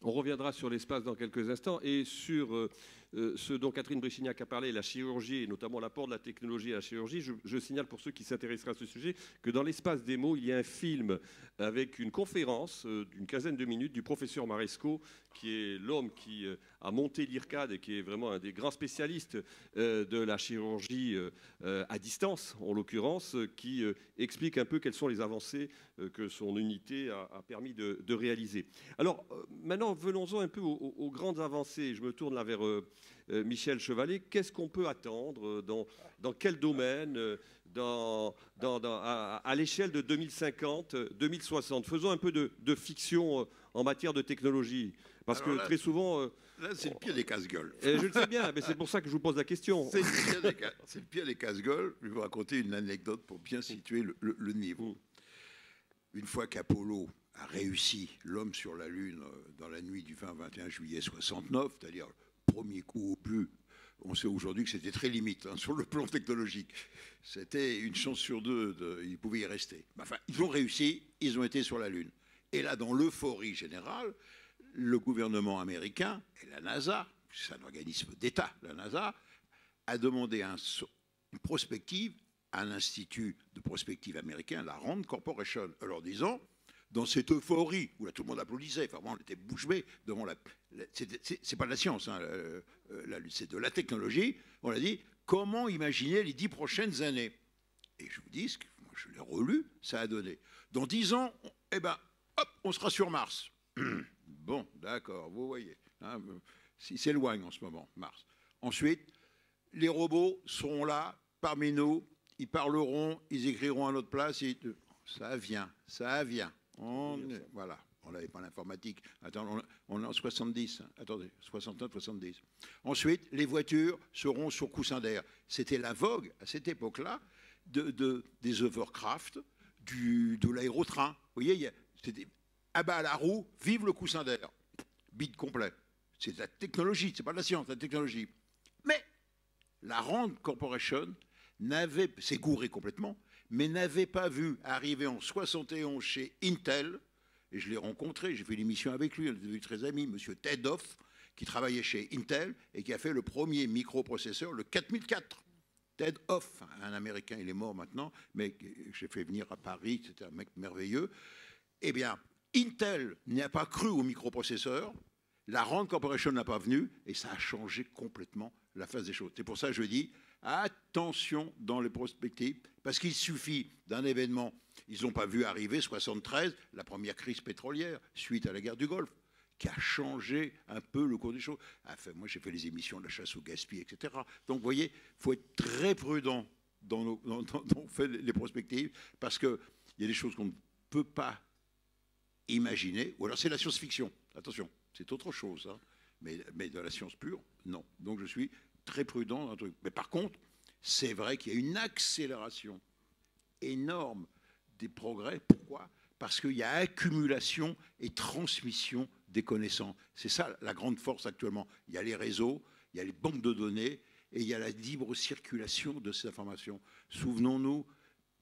On reviendra sur l'espace dans quelques instants et sur ce dont Catherine Bréchignac a parlé, la chirurgie et notamment l'apport de la technologie à la chirurgie. Je signale pour ceux qui s'intéresseraient à ce sujet que dans l'espace démo, il y a un film avec une conférence d'une quinzaine de minutes du professeur Maresco, qui est l'homme qui a monté l'IRCAD et qui est vraiment un des grands spécialistes de la chirurgie à distance, en l'occurrence, qui explique un peu quelles sont les avancées que son unité a permis de réaliser. Alors maintenant, venons-en un peu aux grandes avancées. Je me tourne là vers Michel Chevalet. Qu'est-ce qu'on peut attendre dans quel domaine à l'échelle de 2050, 2060? Faisons un peu de fiction en matière de technologie. Parce que très souvent... là, c'est le pire des casse-gueules. Je le sais bien, mais c'est pour ça que je vous pose la question. C'est le pire des casse-gueules. Je vais vous raconter une anecdote pour bien situer le niveau. Une fois qu'Apollo a réussi l'homme sur la Lune dans la nuit du 20-21 juillet 69, c'est-à-dire le premier coup au but, on sait aujourd'hui que c'était très limite sur le plan technologique. C'était une chance sur deux, ils pouvaient y rester. Enfin, ils ont réussi, ils ont été sur la Lune. Et là, dans l'euphorie générale, le gouvernement américain et la NASA, c'est un organisme d'État, la NASA, a demandé une prospective à l'institut de prospective américain, la Rand Corporation, en leur disant, dans cette euphorie, où là tout le monde applaudissait, vraiment on était bouche bée devant c'est pas de la science, hein, c'est de la technologie, on a dit, comment imaginer les 10 prochaines années? Et je vous dis, moi je l'ai relu, ça a donné. Dans 10 ans, hop, on sera sur Mars. Bon, d'accord, vous voyez, hein, il s'éloigne en ce moment, Mars. Ensuite, les robots seront là, parmi nous, ils parleront, ils écriront à notre place, ça vient. Voilà, on n'avait pas l'informatique. Attends, on est en 70, attendez, 69, 70. Ensuite, les voitures seront sur coussin d'air. C'était la vogue, à cette époque-là, des hovercraft, de l'aérotrain. Vous voyez, c'était à bas à la roue, vive le coussin d'air. Bide complet. C'est de la technologie, c'est pas de la science, c'est de la technologie. Mais la Rand Corporation s'est gourée complètement, mais n'avait pas vu arriver en 71 chez Intel, et je l'ai rencontré, j'ai fait l'émission avec lui, on était devenus très amis, monsieur Ted Hoff, qui travaillait chez Intel et qui a fait le premier microprocesseur, le 4004. Ted Hoff, un Américain, il est mort maintenant, mais j'ai fait venir à Paris, c'était un mec merveilleux. Eh bien, Intel n'a pas cru au microprocesseur, la Rand Corporation n'a pas venu, et ça a changé complètement la face des choses. C'est pour ça que je dis, attention dans les prospectives, parce qu'il suffit d'un événement, ils n'ont pas vu arriver 73, la première crise pétrolière, suite à la guerre du Golfe, qui a changé un peu le cours des choses. Enfin, moi, j'ai fait les émissions de la chasse au gaspillage, etc. Donc, vous voyez, il faut être très prudent dans on fait les prospectives, parce qu'il y a des choses qu'on ne peut pas imaginer, ou alors c'est la science-fiction. Attention, c'est autre chose, hein. Mais de la science pure, non. Donc, je suis très prudent dans un truc. Mais par contre, c'est vrai qu'il y a une accélération énorme des progrès. Pourquoi ? Parce qu'il y a accumulation et transmission des connaissances. C'est ça la grande force actuellement. Il y a les réseaux, il y a les banques de données et il y a la libre circulation de ces informations. Souvenons-nous,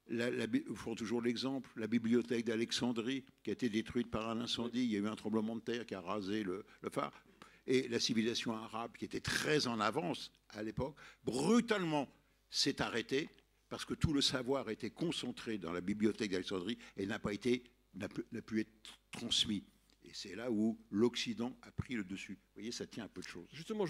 il faut toujours l'exemple, la bibliothèque d'Alexandrie qui a été détruite par un incendie, il y a eu un tremblement de terre qui a rasé le phare, et la civilisation arabe qui était très en avance à l'époque, brutalement s'est arrêtée parce que tout le savoir était concentré dans la bibliothèque d'Alexandrie et n'a pu être transmis. Et c'est là où l'Occident a pris le dessus. Vous voyez, ça tient un peu de choses. Justement,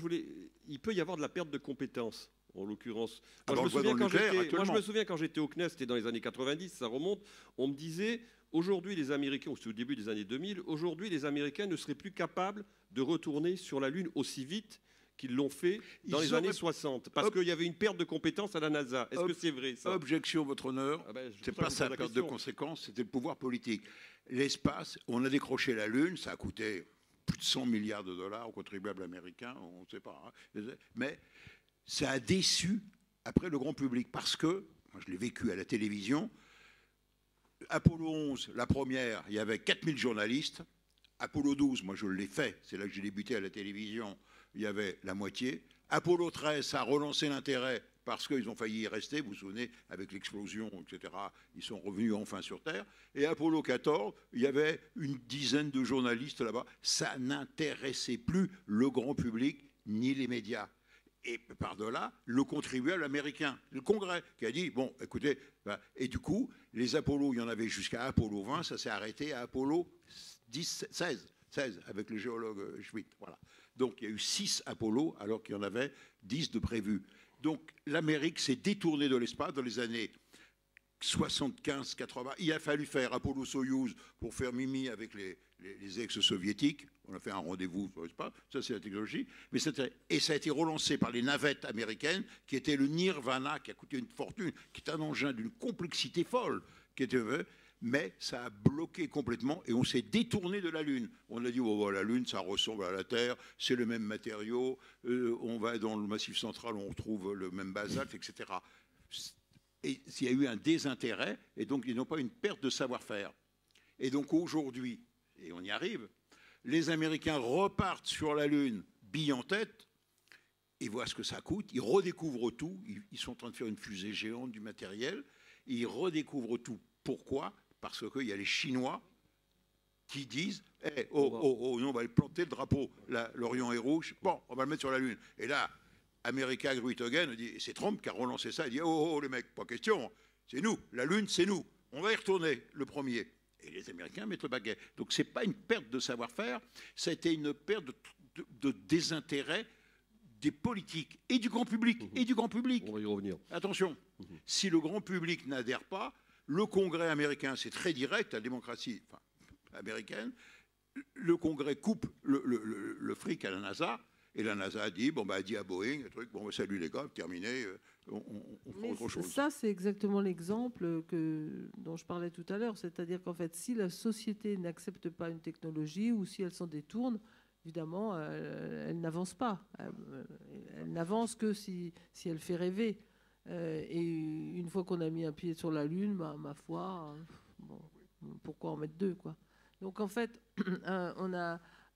il peut y avoir de la perte de compétences, en l'occurrence. Moi, je me souviens quand j'étais au CNES, c'était dans les années 90, ça remonte, on me disait, aujourd'hui les Américains, ou c'est au début des années 2000, aujourd'hui les Américains ne seraient plus capables de retourner sur la Lune aussi vite qu'ils l'ont fait dans les années 60, parce qu'il y avait une perte de compétences à la NASA. Est-ce que c'est vrai, ça ? Objection, votre honneur. C'est pas ça la perte de conséquences, c'était le pouvoir politique. L'espace, on a décroché la Lune, ça a coûté plus de 100 milliards de dollars aux contribuables américains, on ne sait pas. Hein, mais ça a déçu après le grand public, parce que, moi je l'ai vécu à la télévision, Apollo 11, la première, il y avait 4000 journalistes. Apollo 12, moi je l'ai fait, c'est là que j'ai débuté à la télévision, il y avait la moitié. Apollo 13, ça a relancé l'intérêt parce qu'ils ont failli y rester, vous vous souvenez, avec l'explosion, etc. Ils sont revenus enfin sur Terre. Et Apollo 14, il y avait une dizaine de journalistes là-bas. Ça n'intéressait plus le grand public ni les médias. Et par-delà, le contribuable américain, le Congrès, qui a dit, bon, écoutez, et du coup, les Apollo, il y en avait jusqu'à Apollo 20, ça s'est arrêté à Apollo 16, avec le géologue Schmitt. Voilà. Donc, il y a eu 6 Apollo, alors qu'il y en avait 10 de prévus. Donc, l'Amérique s'est détournée de l'espace dans les années 75-80. Il a fallu faire Apollo-Soyouz pour faire mimi avec les ex-soviétiques. On a fait un rendez-vous sur l'espace. Ça, c'est la technologie. Mais ça a été relancé par les navettes américaines, qui étaient le Nirvana, qui a coûté une fortune, qui est un engin d'une complexité folle, mais ça a bloqué complètement et on s'est détourné de la Lune. On a dit, oh, la Lune, ça ressemble à la Terre, c'est le même matériau, on va dans le Massif central, on retrouve le même basalte, etc. Et il y a eu un désintérêt, et donc ils n'ont pas une perte de savoir-faire. Et donc aujourd'hui, et on y arrive, les Américains repartent sur la Lune, bille en tête, ils voient ce que ça coûte, ils redécouvrent tout, ils sont en train de faire une fusée géante du matériel, ils redécouvrent tout. Pourquoi ? Parce qu'il y a les Chinois qui disent on va aller planter le drapeau, l'Orient est rouge, bon, on va le mettre sur la Lune. Et là, America Great Again, c'est Trump qui a relancé ça, il dit les mecs, pas question, c'est nous, la Lune, c'est nous, on va y retourner le premier. Et les Américains mettent le baguet. Donc ce n'est pas une perte de savoir-faire, ça a été une perte de désintérêt des politiques et du grand public. Et du grand public. On va y revenir. Attention, si le grand public n'adhère pas, le Congrès américain, c'est très direct, la démocratie américaine, le Congrès coupe le fric à la NASA, et la NASA a dit, a dit à Boeing, salut les gars, terminé, on fera autre chose. Ça, c'est exactement l'exemple dont je parlais tout à l'heure, c'est-à-dire qu'en fait, si la société n'accepte pas une technologie ou si elle s'en détourne, évidemment, elle n'avance pas. Elle n'avance que si elle fait rêver. Et une fois qu'on a mis un pied sur la Lune, ma foi, bon, pourquoi en mettre deux, quoi. Donc en fait,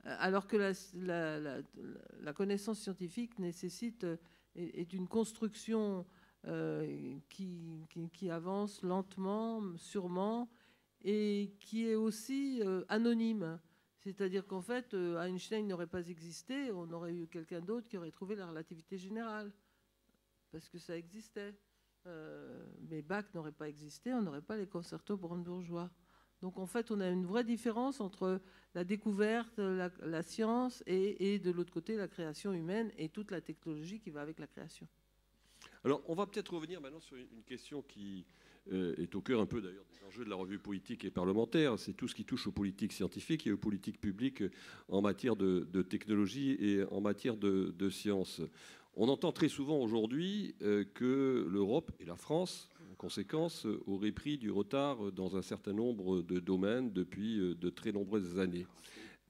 alors que la connaissance scientifique nécessite est une construction qui avance lentement, sûrement, et qui est aussi anonyme. C'est-à-dire qu'en fait, Einstein n'aurait pas existé, on aurait eu quelqu'un d'autre qui aurait trouvé la relativité générale, parce que ça existait. Mais Bach n'aurait pas existé, on n'aurait pas les concertos brandebourgeois. Donc en fait, on a une vraie différence entre la découverte, la science, et de l'autre côté, la création humaine et toute la technologie qui va avec la création. Alors, on va peut-être revenir maintenant sur une question qui est au cœur un peu d'ailleurs des enjeux de la revue politique et parlementaire. C'est tout ce qui touche aux politiques scientifiques et aux politiques publiques en matière de technologie et en matière de science. On entend très souvent aujourd'hui que l'Europe et la France, en conséquence, auraient pris du retard dans un certain nombre de domaines depuis de très nombreuses années.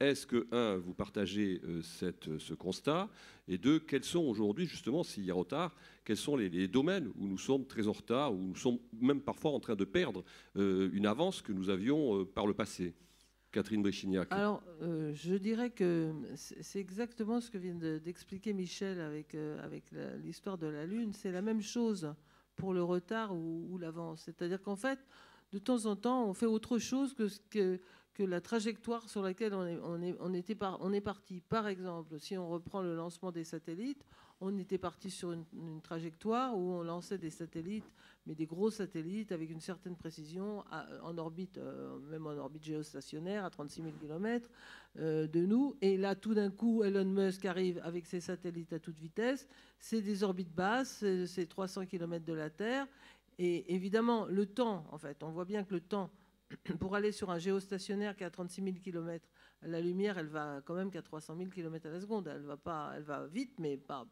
Est-ce que, un, vous partagez ce constat, et deux, quels sont aujourd'hui, justement, s'il y a retard, quels sont les domaines où nous sommes très en retard, où nous sommes même parfois en train de perdre une avance que nous avions par le passé? Catherine Bréchignac. Alors, je dirais que c'est exactement ce que vient d'expliquer Michel avec l'histoire de la Lune. C'est la même chose pour le retard ou l'avance. C'est-à-dire qu'en fait, de temps en temps, on fait autre chose que la trajectoire sur laquelle on est parti. Par exemple, si on reprend le lancement des satellites, on était parti sur une trajectoire où on lançait des satellites, mais des gros satellites avec une certaine précision, en orbite, même en orbite géostationnaire, à 36 000 km de nous. Et là, tout d'un coup, Elon Musk arrive avec ses satellites à toute vitesse. C'est des orbites basses, c'est 300 km de la Terre. Et évidemment, le temps, en fait, on voit bien que le temps, pour aller sur un géostationnaire qui est à 36 000 km, la lumière, elle va quand même qu'à 300 000 km à la seconde. Elle va vite, mais pas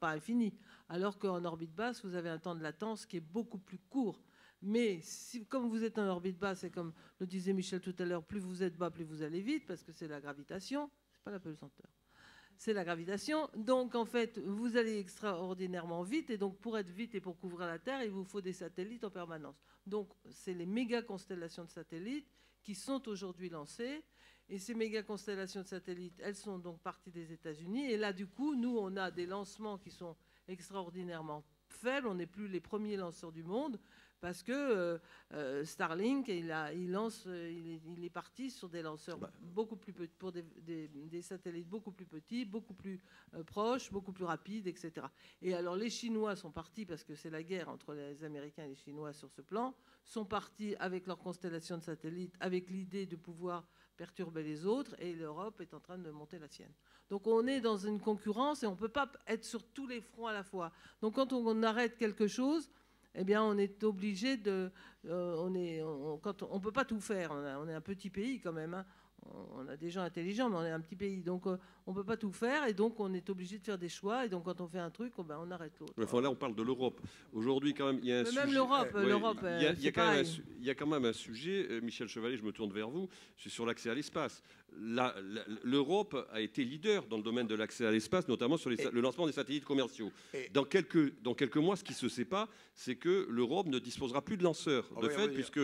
infini. Alors qu'en orbite basse, vous avez un temps de latence qui est beaucoup plus court. Mais comme vous êtes en orbite basse, et comme le disait Michel tout à l'heure, plus vous êtes bas, plus vous allez vite, parce que c'est la gravitation. C'est pas la pesanteur. C'est la gravitation. Donc, en fait, vous allez extraordinairement vite. Et donc, pour être vite et pour couvrir la Terre, il vous faut des satellites en permanence. Donc, c'est les méga constellations de satellites qui sont aujourd'hui lancées. Et ces méga constellations de satellites, elles sont donc parties des États-Unis. Et là, du coup, nous, on a des lancements qui sont extraordinairement faibles. On n'est plus les premiers lanceurs du monde. Parce que Starlink, il est parti sur des lanceurs beaucoup plus petits, pour des satellites beaucoup plus petits, beaucoup plus proches, beaucoup plus rapides, etc. Et alors les Chinois sont partis, parce que c'est la guerre entre les Américains et les Chinois sur ce plan, sont partis avec leur constellation de satellites, avec l'idée de pouvoir perturber les autres, et l'Europe est en train de monter la sienne. Donc on est dans une concurrence et on ne peut pas être sur tous les fronts à la fois. Donc quand on arrête quelque chose, eh bien, on est obligé de... on ne peut pas tout faire. On est un petit pays quand même. Hein. On a des gens intelligents, mais on est un petit pays. Donc, on ne peut pas tout faire. Et donc, on est obligé de faire des choix. Et donc, quand on fait un truc, on arrête l'autre. Enfin, là, on parle de l'Europe. Aujourd'hui, quand même, il y a un sujet... Même l'Europe. Il y a quand même un sujet, Michel Chevalier, je me tourne vers vous, c'est sur l'accès à l'espace. L'Europe a été leader dans le domaine de l'accès à l'espace, notamment sur le lancement des satellites commerciaux. Dans quelques mois, ce qui se sait pas, c'est que l'Europe ne disposera plus de lanceurs, puisque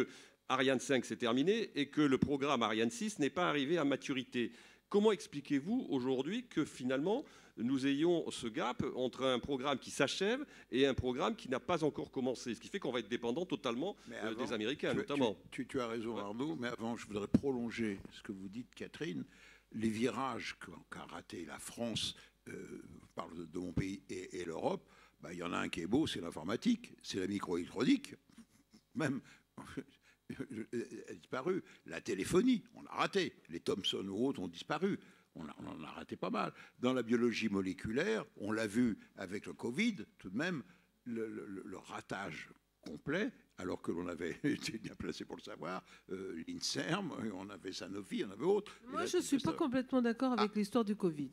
Ariane 5 s'est terminé et que le programme Ariane 6 n'est pas arrivé à maturité. Comment expliquez-vous aujourd'hui que finalement nous ayons ce gap entre un programme qui s'achève et un programme qui n'a pas encore commencé, ce qui fait qu'on va être dépendant totalement des Américains, notamment. Tu as raison, Arnaud, mais avant, je voudrais prolonger ce que vous dites, Catherine. Les virages qu'a raté la France, je parle de mon pays, et l'Europe, il y en a un qui est beau, c'est l'informatique, c'est la microélectronique. Même, elle a disparu. La téléphonie, on l'a raté. Les Thomson ou autres ont disparu. On en a raté pas mal. Dans la biologie moléculaire, on l'a vu avec le Covid, tout de même, le ratage complet, alors que l'on avait été bien placé pour le savoir, l'INSERM, on avait Sanofi, on avait autres. Moi, je ne suis pas complètement d'accord avec l'histoire du Covid.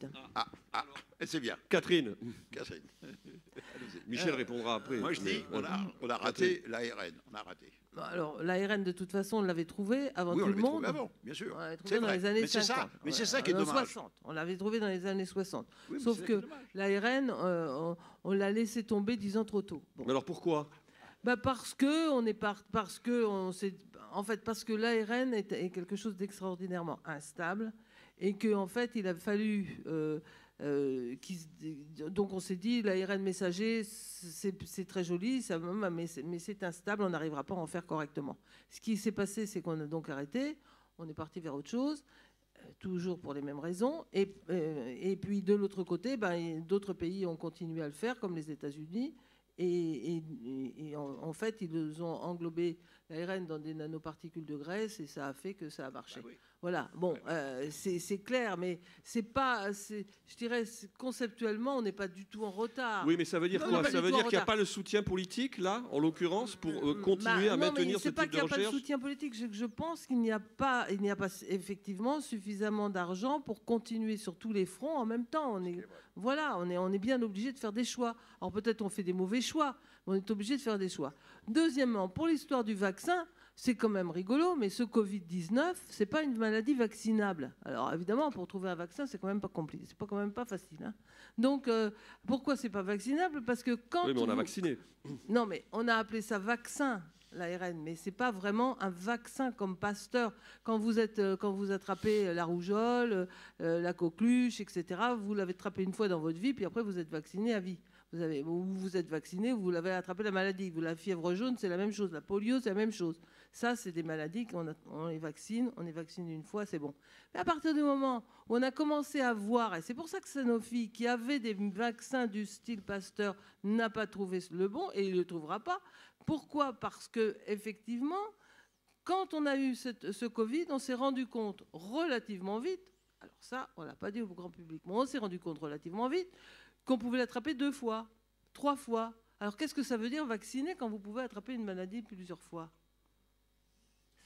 C'est bien. Catherine. Michel répondra après. Moi, je dis, on a raté l'ARN. On a raté. Alors, l'ARN, de toute façon, on l'avait trouvé avant Oui, tout on le l'avait monde. trouvé avant, bien sûr. On l'avait C'est trouvé dans vrai. les années Mais c'est 50. mais c'est ça qui est dommage. 60. On l'avait trouvé dans les années 60. Oui, mais Sauf c'est ça qui est que dommage. l'ARN, on l'a laissé tomber 10 ans trop tôt. Bon. Mais alors pourquoi? Bah parce que parce que l'ARN est quelque chose d'extraordinairement instable et que en fait il a fallu donc on s'est dit l'ARN messager c'est très joli ça, mais c'est instable, on n'arrivera pas à en faire correctement. Ce qui s'est passé, c'est qu'on a donc arrêté, on est parti vers autre chose. Toujours pour les mêmes raisons. Et puis de l'autre côté, d'autres pays ont continué à le faire, comme les États-Unis. Et en fait, ils ont englobé l'ARN dans des nanoparticules de graisse et ça a fait que ça a marché. Bah oui. Voilà, bon, c'est clair, mais c'est pas, je dirais, conceptuellement, on n'est pas du tout en retard. Oui, mais ça veut dire quoi? Ça veut dire qu'il n'y a pas le soutien politique, là, en l'occurrence, pour continuer à maintenir ce type de recherche? C'est pas qu'il n'y a pas de soutien politique, je pense qu'il n'y a pas effectivement suffisamment d'argent pour continuer sur tous les fronts en même temps. On est bien obligé de faire des choix. Alors peut-être on fait des mauvais choix, mais on est obligé de faire des choix. Deuxièmement, pour l'histoire du vaccin, c'est quand même rigolo, mais ce Covid-19, c'est pas une maladie vaccinable. Alors évidemment, pour trouver un vaccin, c'est quand même pas compliqué, c'est quand même pas facile. Hein. Donc pourquoi c'est pas vaccinable? Parce que quand oui, mais on a vacciné. Non, mais on a appelé ça vaccin, l'ARN, mais c'est pas vraiment un vaccin comme Pasteur. Quand vous attrapez la rougeole, la coqueluche, etc., vous l'avez attrapé une fois dans votre vie, puis après vous êtes vacciné à vie. Vous êtes vacciné, vous l'avez attrapé la maladie. La fièvre jaune, c'est la même chose. La polio, c'est la même chose. Ça, c'est des maladies on les vaccine. On est vacciné une fois, c'est bon. Mais à partir du moment où on a commencé à voir, et c'est pour ça que Sanofi, qui avait des vaccins du style Pasteur, n'a pas trouvé le bon, et il ne le trouvera pas. Pourquoi? Parce que effectivement, quand on a eu ce Covid, on s'est rendu compte relativement vite, alors ça, on ne l'a pas dit au grand public, mais on s'est rendu compte relativement vite qu'on pouvait l'attraper 2 fois, 3 fois. Alors qu'est-ce que ça veut dire vacciner quand vous pouvez attraper une maladie plusieurs fois?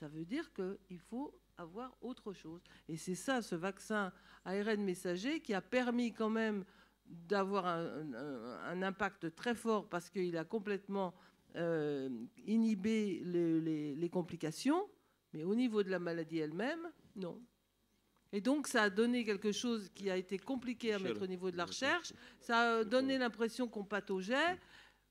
Ça veut dire qu'il faut avoir autre chose. Et c'est ça, ce vaccin ARN messager, qui a permis quand même d'avoir un impact très fort parce qu'il a complètement inhibé les complications, mais au niveau de la maladie elle-même, non. Et donc, ça a donné quelque chose qui a été compliqué à mettre au niveau de la recherche. Ça a donné l'impression qu'on pataugeait,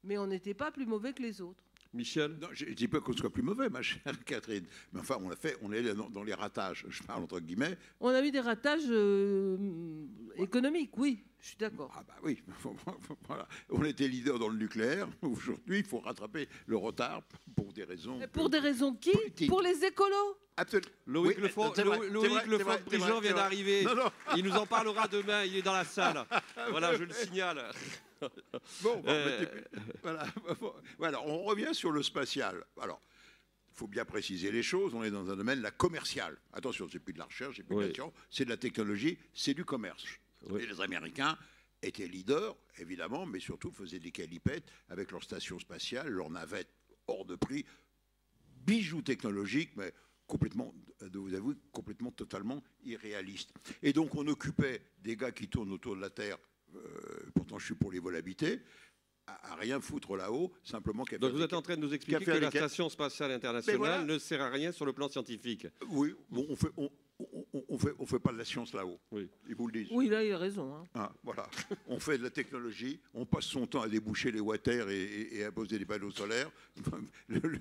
mais on n'était pas plus mauvais que les autres. Michel? Non, je ne dis pas qu'on soit plus mauvais, ma chère Catherine. Mais enfin, on est dans les ratages, je parle entre guillemets. On a eu des ratages économiques, oui, je suis d'accord. Ah bah oui, voilà. On était leader dans le nucléaire. Aujourd'hui, il faut rattraper le retard pour des raisons... Pour des raisons qui? Politiques. Pour les écolos? Absolument. Loïc Oui, Lefort-Brigeant vient d'arriver. Il nous en parlera demain, il est dans la salle. Voilà, je le signale. Bon, voilà, on revient sur le spatial. Alors, il faut bien préciser les choses. On est dans un domaine, la commerciale. Attention, c'est plus de la recherche, c'est plus de la science, c'est de la technologie, c'est du commerce. Oui. Et les Américains étaient leaders, évidemment, mais surtout faisaient des calipettes avec leur station spatiale, leur navette hors de prix, bijoux technologiques, mais complètement, de vous avouer, complètement, totalement irréaliste. Et donc, on occupait des gars qui tournent autour de la Terre. Pourtant, je suis pour les vols habités, à rien foutre là-haut, simplement qu'à... Donc vous êtes en train de nous expliquer que la Station spatiale internationale ne sert à rien sur le plan scientifique. Oui, bon, on fait pas de la science là-haut. Oui. Ils vous le disent. Oui, là, il a raison. Hein. Ah, voilà. On fait de la technologie, on passe son temps à déboucher les water et à poser des panneaux solaires.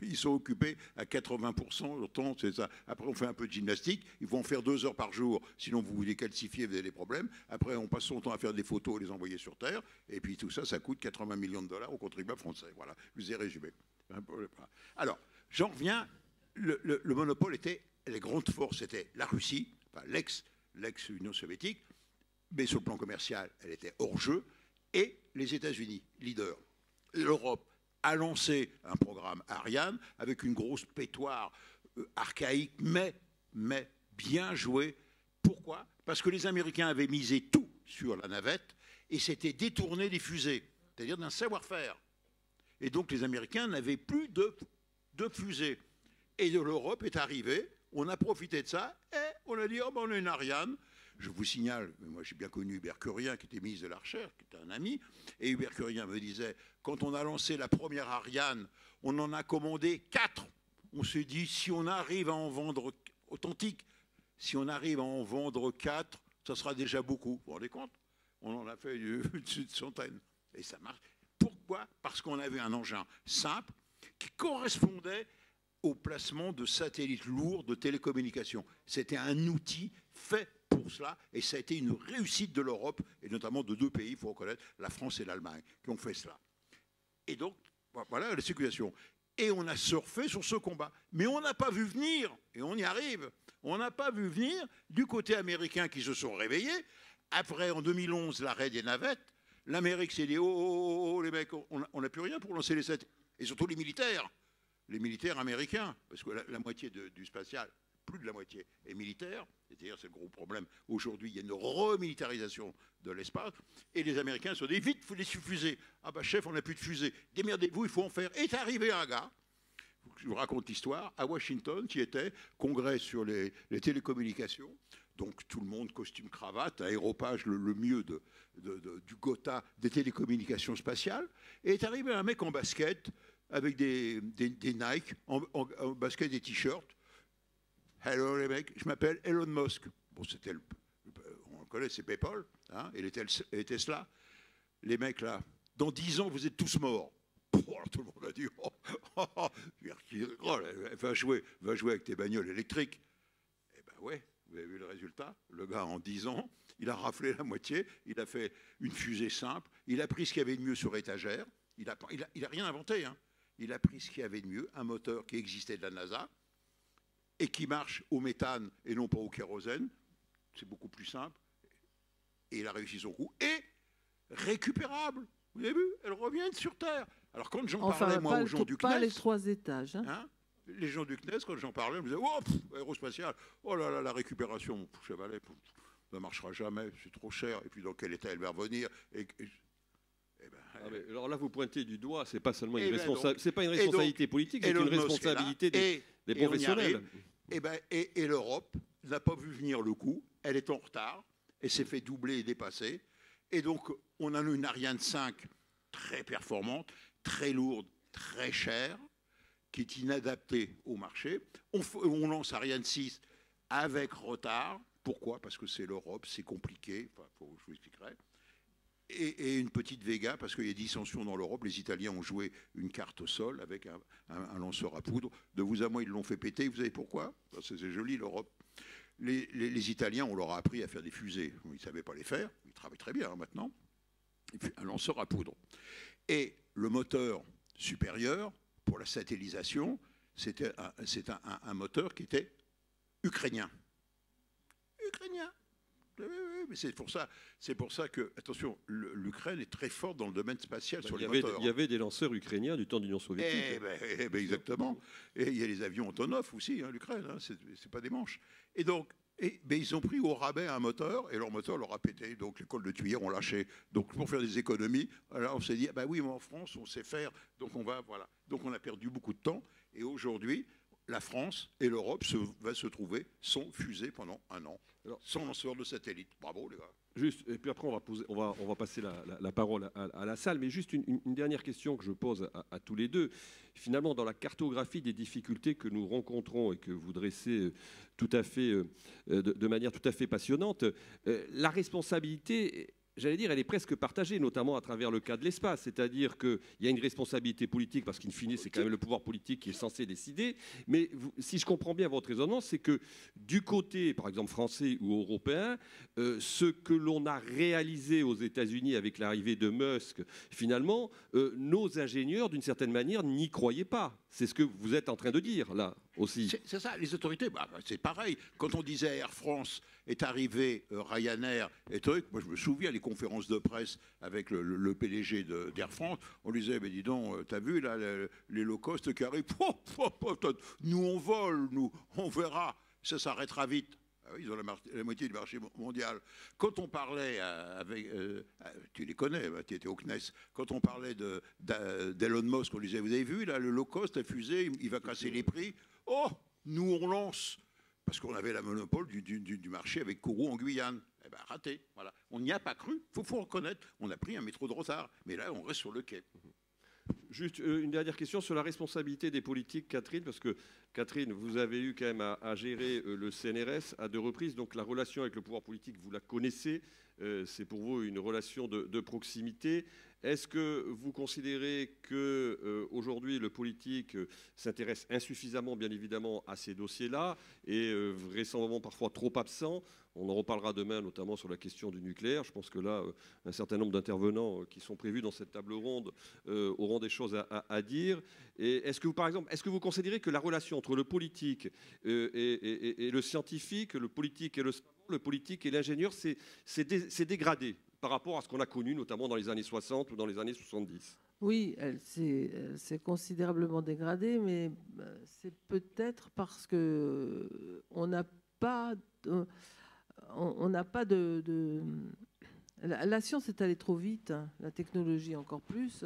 Ils sont occupés à 80%, le temps, c'est ça. Après, on fait un peu de gymnastique. Ils vont en faire 2 heures par jour, sinon vous les calcifiez, vous avez des problèmes. Après, on passe son temps à faire des photos et les envoyer sur Terre. Et puis tout ça, ça coûte 80 millions de dollars aux contribuables français. Voilà, je vous ai résumé. Alors, j'en reviens. Le monopole était... Les grandes forces étaient la Russie, enfin l'ex-Union soviétique, mais sur le plan commercial, elle était hors jeu, et les États-Unis, leader. L'Europe a lancé un programme Ariane avec une grosse pétoire archaïque, mais bien jouée. Pourquoi? Parce que les Américains avaient misé tout sur la navette et s'étaient détournés des fusées, c'est-à-dire d'un savoir-faire. Et donc les Américains n'avaient plus de fusées. Et l'Europe est arrivée. On a profité de ça et on a dit, oh ben on a une Ariane. Je vous signale, moi j'ai bien connu Hubert Curien, qui était ministre de la Recherche, qui était un ami, et Hubert Curien me disait, quand on a lancé la première Ariane, on en a commandé 4. On s'est dit, si on arrive à en vendre, authentique, si on arrive à en vendre 4, ça sera déjà beaucoup. Vous vous rendez compte? On en a fait une centaine. Et ça marche. Pourquoi? Parce qu'on avait un engin simple qui correspondait au placement de satellites lourds de télécommunications. C'était un outil fait pour cela, et ça a été une réussite de l'Europe, et notamment de 2 pays, il faut reconnaître, la France et l'Allemagne, qui ont fait cela. Et donc, voilà la situation. Et on a surfé sur ce combat. Mais on n'a pas vu venir, et on y arrive, on n'a pas vu venir du côté américain qui se sont réveillés. Après, en 2011, l'arrêt des navettes, l'Amérique s'est dit, oh, les mecs, on n'a plus rien pour lancer les satellites. Et surtout les militaires américains, parce que la moitié du spatial, plus de la moitié, est militaire. C'est-à-dire, c'est le gros problème. Aujourd'hui, il y a une remilitarisation de l'espace. Et les Américains se sont dit, vite, il faut des fusées. Ah bah chef, on n'a plus de fusées. Démerdez-vous, il faut en faire. Et est arrivé un gars, je vous raconte l'histoire, à Washington, qui était congrès sur les télécommunications. Donc tout le monde, costume, cravate, aéropage le mieux du Gotha des télécommunications spatiales. Et est arrivé un mec en basket, avec des Nike, en basket, des t-shirts. Hello les mecs, je m'appelle Elon Musk. Bon, c'était on le connaît, c'est PayPal, hein, et Tesla. Les mecs là, dans 10 ans, vous êtes tous morts. Oh, tout le monde a dit, va jouer avec tes bagnoles électriques. Eh ben ouais, vous avez vu le résultat. Le gars, en 10 ans, il a raflé la moitié, il a fait une fusée simple, il a pris ce qu'il y avait de mieux sur étagère, il a rien inventé, hein. Il a pris ce qu'il y avait de mieux, un moteur qui existait de la NASA, et qui marche au méthane et non pas au kérosène. C'est beaucoup plus simple. Et il a réussi son coup. Et récupérable. Vous avez vu? Elle revient sur Terre. Alors quand j'en parlais, moi, aux gens du CNES... Pas les 3 étages. Hein, les gens du CNES, quand j'en parlais, ils me disaient, oh, aérospatial, oh là là, la récupération, Chevalet, ça ne marchera jamais, c'est trop cher. Et puis dans quel état elle va revenir? Alors là, vous pointez du doigt, c'est pas seulement une responsabilité politique, c'est une responsabilité des professionnels. Et l'Europe n'a pas vu venir le coup, elle est en retard, elle s'est fait doubler et dépasser. Et donc, on a une Ariane 5 très performante, très lourde, très chère, qui est inadaptée au marché. On lance Ariane 6 avec retard. Pourquoi? Parce que c'est l'Europe, c'est compliqué, enfin, je vous expliquerai. Et une petite Vega, parce qu'il y a dissension dans l'Europe. Les Italiens ont joué une carte au sol avec un lanceur à poudre. De vous à moi, ils l'ont fait péter. Vous savez pourquoi? C'est joli, l'Europe. Les Italiens, on leur a appris à faire des fusées. Ils ne savaient pas les faire. Ils travaillent très bien, hein, maintenant. Et puis, un lanceur à poudre. Et le moteur supérieur, pour la satellisation, c'est un moteur qui était ukrainien. Ukrainien. Oui, mais c'est pour ça que, attention, l'Ukraine est très forte dans le domaine spatial sur les moteurs. Il y avait des lanceurs ukrainiens du temps de l'Union soviétique. Exactement. Et il y a les avions Antonov aussi, hein, l'Ukraine, hein, c'est pas des manches. Et donc, ils ont pris au rabais un moteur, et leur moteur leur a pété. Donc les cols de tuyère ont lâché. Donc pour faire des économies, alors on s'est dit, oui, mais en France, on sait faire, donc voilà. Donc on a perdu beaucoup de temps, et aujourd'hui, la France et l'Europe va se trouver sans fusée pendant 1 an. Alors, sans lanceur de satellite. Bravo les gars. Juste, et puis après on va passer la parole à la salle, mais juste une dernière question que je pose à tous les deux. Finalement, dans la cartographie des difficultés que nous rencontrons et que vous dressez tout à fait, de manière tout à fait passionnante, la responsabilité, j'allais dire, elle est presque partagée, notamment à travers le cas de l'espace. C'est-à-dire qu'il y a une responsabilité politique, parce qu'in fine, c'est quand même le pouvoir politique qui est censé décider. Mais si je comprends bien votre raisonnement, c'est que du côté, par exemple, français ou européen, ce que l'on a réalisé aux États-Unis avec l'arrivée de Musk, finalement, nos ingénieurs, d'une certaine manière, n'y croyaient pas. C'est ce que vous êtes en train de dire, là, aussi. C'est ça, les autorités, c'est pareil. Quand on disait Air France est arrivé, Ryanair et truc, moi je me souviens les conférences de presse avec le PDG d'Air France, on lui disait, mais dis donc, t'as vu là, les low cost qui arrivent, nous on vole, nous, on verra, ça s'arrêtera vite. Ah oui, ils ont la moitié du marché mondial. Quand on parlait avec... tu les connais, tu étais au CNES. Quand on parlait d'Elon Musk, on lui disait, vous avez vu, là, le low cost, la fusée, il va casser les prix. Oh, nous, on lance parce qu'on avait la monopole du marché avec Kourou en Guyane. Eh bien, raté. Voilà. On n'y a pas cru, il faut reconnaître. On a pris un métro de retard. Mais là, on reste sur le quai. Juste une dernière question sur la responsabilité des politiques, Catherine, parce que Catherine, vous avez eu quand même à gérer le CNRS à 2 reprises, donc la relation avec le pouvoir politique, vous la connaissez, c'est pour vous une relation de proximité. Est-ce que vous considérez qu'aujourd'hui le politique s'intéresse insuffisamment, bien évidemment, à ces dossiers-là et vraisemblablement parfois trop absent? On en reparlera demain, notamment sur la question du nucléaire. Je pense que là, un certain nombre d'intervenants qui sont prévus dans cette table ronde auront des choses à dire. Et est-ce que vous, par exemple, est-ce que vous considérez que la relation entre le politique et le scientifique, le politique et le politique et l'ingénieur, c'est dégradé par rapport à ce qu'on a connu, notamment dans les années 60 ou dans les années 70? Oui, elle s'est considérablement dégradée, mais c'est peut-être parce que on n'a pas la science est allée trop vite, hein, la technologie encore plus,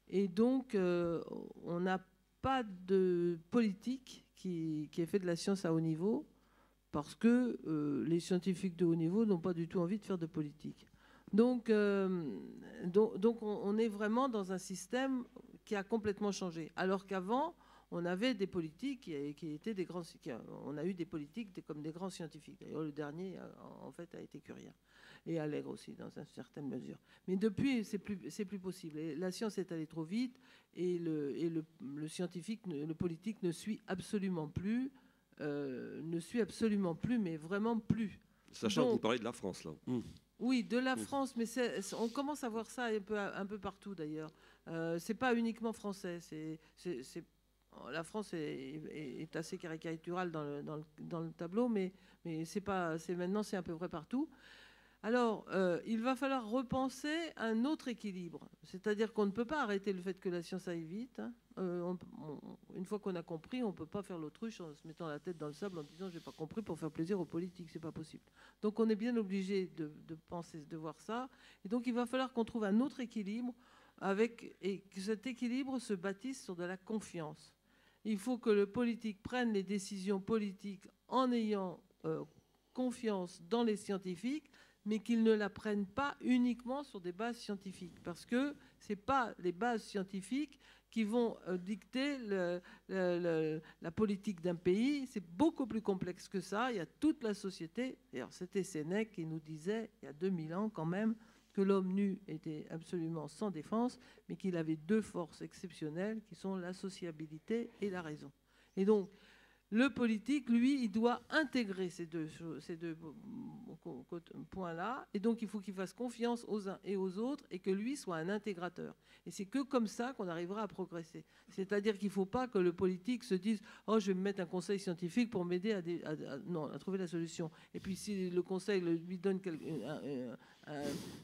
et donc on n'a pas de politique qui ait fait de la science à haut niveau, parce que les scientifiques de haut niveau n'ont pas du tout envie de faire de politique. Donc on est vraiment dans un système qui a complètement changé. Alors qu'avant, on avait des politiques qui étaient des grands... On a eu des politiques comme des grands scientifiques. D'ailleurs, le dernier, en fait, a été Curien. Et Allègre aussi, dans une certaine mesure. Mais depuis, c'est plus possible. Et la science est allée trop vite et le scientifique, le politique ne suit absolument plus, mais vraiment plus. Sachant que vous parlez de la France, là. Oui, de la France, mais on commence à voir ça un peu partout d'ailleurs. C'est pas uniquement français. La France est assez caricaturale dans le tableau, mais maintenant c'est à peu près partout. Alors, il va falloir repenser un autre équilibre. C'est-à-dire qu'on ne peut pas arrêter le fait que la science aille vite, hein. Une fois qu'on a compris, on ne peut pas faire l'autruche en se mettant la tête dans le sable en disant « j'ai pas compris » pour faire plaisir aux politiques, c'est pas possible. Donc on est bien obligé de penser, de voir ça. Et donc il va falloir qu'on trouve un autre équilibre et que cet équilibre se bâtisse sur de la confiance. Il faut que le politique prenne les décisions politiques en ayant confiance dans les scientifiques, mais qu'ils ne la prennent pas uniquement sur des bases scientifiques. Parce que ce n'est pas les bases scientifiques qui vont dicter la politique d'un pays. C'est beaucoup plus complexe que ça. Il y a toute la société. D'ailleurs, c'était Sénèque qui nous disait, il y a 2000 ans quand même, que l'homme nu était absolument sans défense, mais qu'il avait 2 forces exceptionnelles qui sont la sociabilité et la raison. Et donc, le politique, lui, il doit intégrer ces deux points-là. Et donc, il faut qu'il fasse confiance aux uns et aux autres et que lui soit un intégrateur. Et c'est que comme ça qu'on arrivera à progresser. C'est-à-dire qu'il ne faut pas que le politique se dise « Oh, je vais me mettre un conseil scientifique pour m'aider à trouver la solution. » Et puis, si le conseil lui donne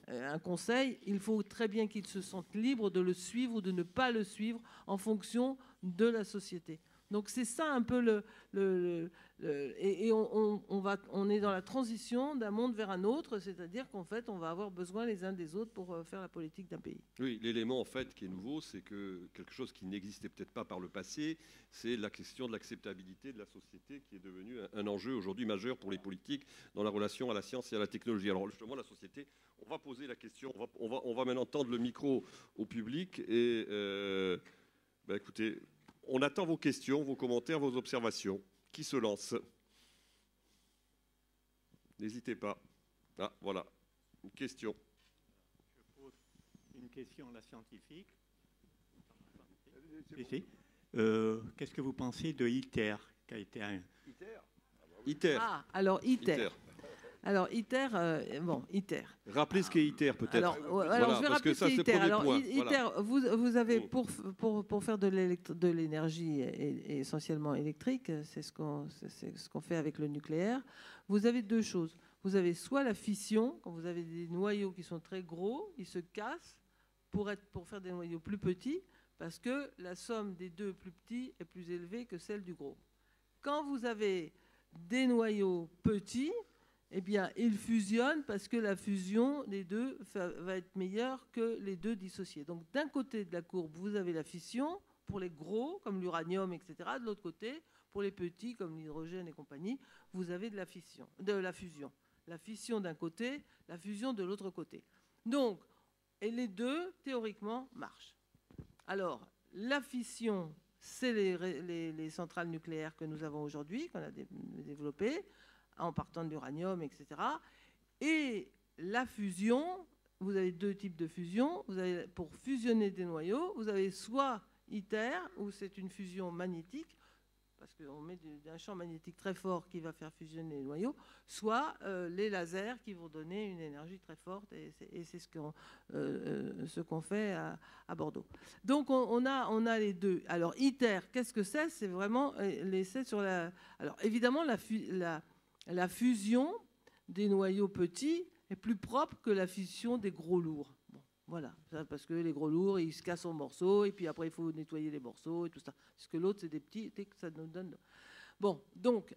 un conseil, il faut très bien qu'il se sente libre de le suivre ou de ne pas le suivre en fonction de la société. Donc c'est ça un peu on est dans la transition d'un monde vers un autre, c'est-à-dire qu'en fait on va avoir besoin les uns des autres pour faire la politique d'un pays. Oui, l'élément en fait qui est nouveau, c'est que quelque chose qui n'existait peut-être pas par le passé, c'est la question de l'acceptabilité de la société qui est devenue un enjeu aujourd'hui majeur pour les politiques dans la relation à la science et à la technologie. Alors justement la société, on va poser la question, on va maintenant tendre le micro au public et écoutez. On attend vos questions, vos commentaires, vos observations. Qui se lance? N'hésitez pas. Ah, voilà. Une question. Je pose une question à la scientifique. Ici. Qu'est-ce que vous pensez de ITER qui a été un... ITER. Ah, alors ITER. Alors ITER, ITER. Rappelez ce qu'est ITER peut-être. Alors je vais rappeler ce qu'est ITER. Alors ITER, vous avez pour faire de l'énergie essentiellement électrique, c'est ce qu'on fait avec le nucléaire. Vous avez 2 choses. Vous avez soit la fission, quand vous avez des noyaux qui sont très gros, ils se cassent pour faire des noyaux plus petits, parce que la somme des 2 plus petits est plus élevée que celle du gros. Quand vous avez des noyaux petits, eh bien, ils fusionnent parce que la fusion des 2 va être meilleure que les 2 dissociés. Donc, d'un côté de la courbe, vous avez la fission, pour les gros, comme l'uranium, etc. De l'autre côté, pour les petits, comme l'hydrogène et compagnie, vous avez de la fission. La fission d'un côté, la fusion de l'autre côté. Donc, et les deux, théoriquement, marchent. Alors, la fission, c'est les centrales nucléaires que nous avons aujourd'hui, qu'on a développées, en partant de l'uranium, etc. Et la fusion, vous avez deux types de fusion. Vous avez, pour fusionner des noyaux, vous avez soit ITER, où c'est une fusion magnétique, parce qu'on met un champ magnétique très fort qui va faire fusionner les noyaux, soit les lasers qui vont donner une énergie très forte, et c'est ce qu'on fait à Bordeaux. Donc on a les deux. Alors ITER, qu'est-ce que c'est? C'est vraiment l'essai sur la... Alors évidemment, la fusion des noyaux petits est plus propre que la fusion des gros lourds. Bon, voilà, parce que les gros lourds, ils se cassent en morceaux, et puis après, il faut nettoyer les morceaux et tout ça. Parce que l'autre, c'est des petits, et que ça nous donne... Bon, donc,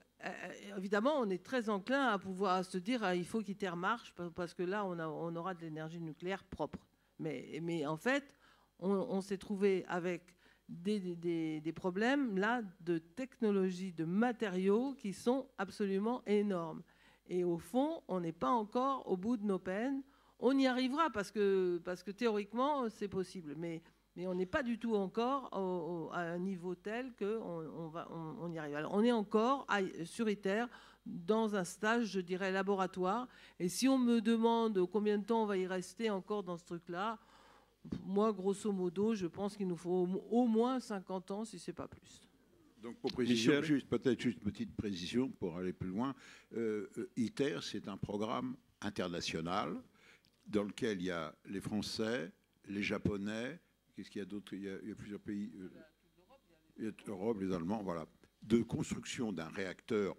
évidemment, on est très enclin à pouvoir se dire il faut qu'ITER marche, parce que là, on aura de l'énergie nucléaire propre. Mais en fait, on s'est trouvé avec des problèmes, là, de technologie, de matériaux qui sont absolument énormes. Et au fond, on n'est pas encore au bout de nos peines. On y arrivera parce que théoriquement, c'est possible. Mais on n'est pas du tout encore à un niveau tel qu'on y arrive. Alors, on est encore sur ITER dans un stage, je dirais, laboratoire. Et si on me demande combien de temps on va y rester encore dans ce truc-là, moi, grosso modo, je pense qu'il nous faut au moins 50 ans, si ce n'est pas plus. Donc pour précision, peut-être juste une petite précision pour aller plus loin. ITER, c'est un programme international dans lequel il y a les Français, les Japonais, qu'est-ce qu'il y a d'autre? Il y a plusieurs pays. Il y a l'Europe, les Allemands, voilà. De construction d'un réacteur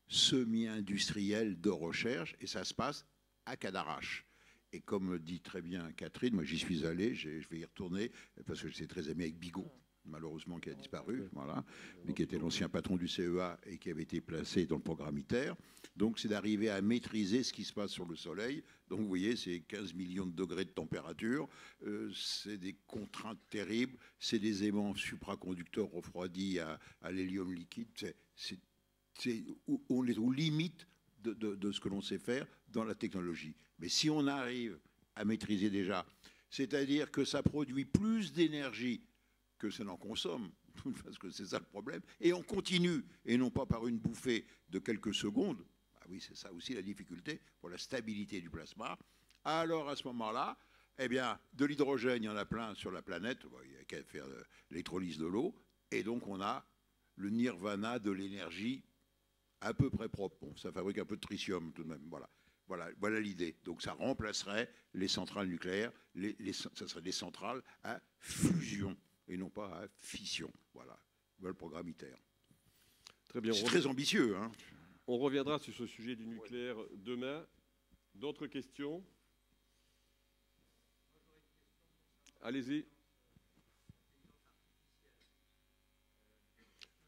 semi-industriel de recherche, et ça se passe à Cadarache. Et comme dit très bien Catherine, moi j'y suis allé, je vais y retourner, parce que j'étais très ami avec Bigot, malheureusement qui a disparu, voilà, mais qui était l'ancien patron du CEA et qui avait été placé dans le programme ITER. Donc c'est d'arriver à maîtriser ce qui se passe sur le Soleil. Donc vous voyez, c'est 15 millions de degrés de température, c'est des contraintes terribles, c'est des aimants supraconducteurs refroidis à l'hélium liquide. On est aux limites de ce que l'on sait faire dans la technologie. Mais si on arrive à maîtriser déjà, c'est-à-dire que ça produit plus d'énergie que ça n'en consomme, parce que c'est ça le problème, et on continue, et non pas par une bouffée de quelques secondes, bah oui, c'est ça aussi la difficulté pour la stabilité du plasma, alors à ce moment-là, eh bien, de l'hydrogène, il y en a plein sur la planète, il n'y a qu'à faire l'électrolyse de l'eau, et donc on a le nirvana de l'énergie à peu près propre. Bon, ça fabrique un peu de tritium tout de même, voilà l'idée. Donc ça remplacerait les centrales nucléaires, ça serait des centrales à fusion, et non pas à fission. Voilà le programme ITER. Très bien. C'est très ambitieux. Hein. On reviendra sur ce sujet du nucléaire demain. D'autres questions? Allez-y.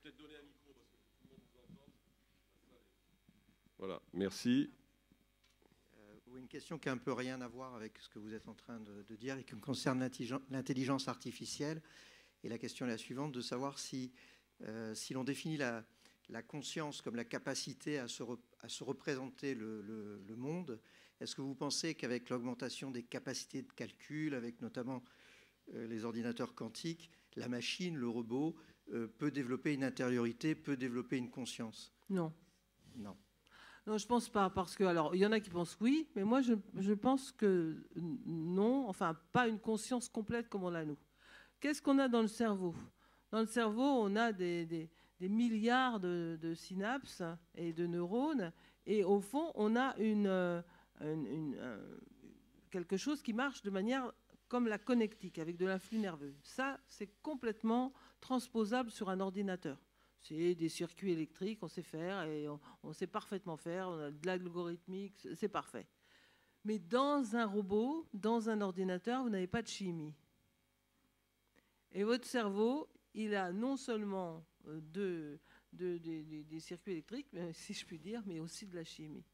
Peut-être donner un micro parce que tout le monde vous entend. Voilà, merci. Une question qui a un peu rien à voir avec ce que vous êtes en train de dire et qui concerne l'intelligence artificielle. Et la question est la suivante, de savoir si l'on définit la conscience comme la capacité à se représenter le monde, est-ce que vous pensez qu'avec l'augmentation des capacités de calcul, avec notamment les ordinateurs quantiques, la machine, le robot, peut développer une intériorité, peut développer une conscience? Non. Non. Non, je ne pense pas, parce que, alors, il y en a qui pensent oui, mais moi, je pense que non, enfin, pas une conscience complète comme on l'a nous. Qu'est-ce qu'on a dans le cerveau? Dans le cerveau, on a des milliards de synapses et de neurones, et au fond, on a quelque chose qui marche de manière comme la connectique, avec de l'influx nerveux. Ça, c'est complètement transposable sur un ordinateur. C'est des circuits électriques, on sait faire, et on sait parfaitement faire, on a de l'algorithmique, c'est parfait. Mais dans un robot, dans un ordinateur, vous n'avez pas de chimie. Et votre cerveau, il a non seulement des circuits électriques, si je puis dire, mais aussi de la chimie.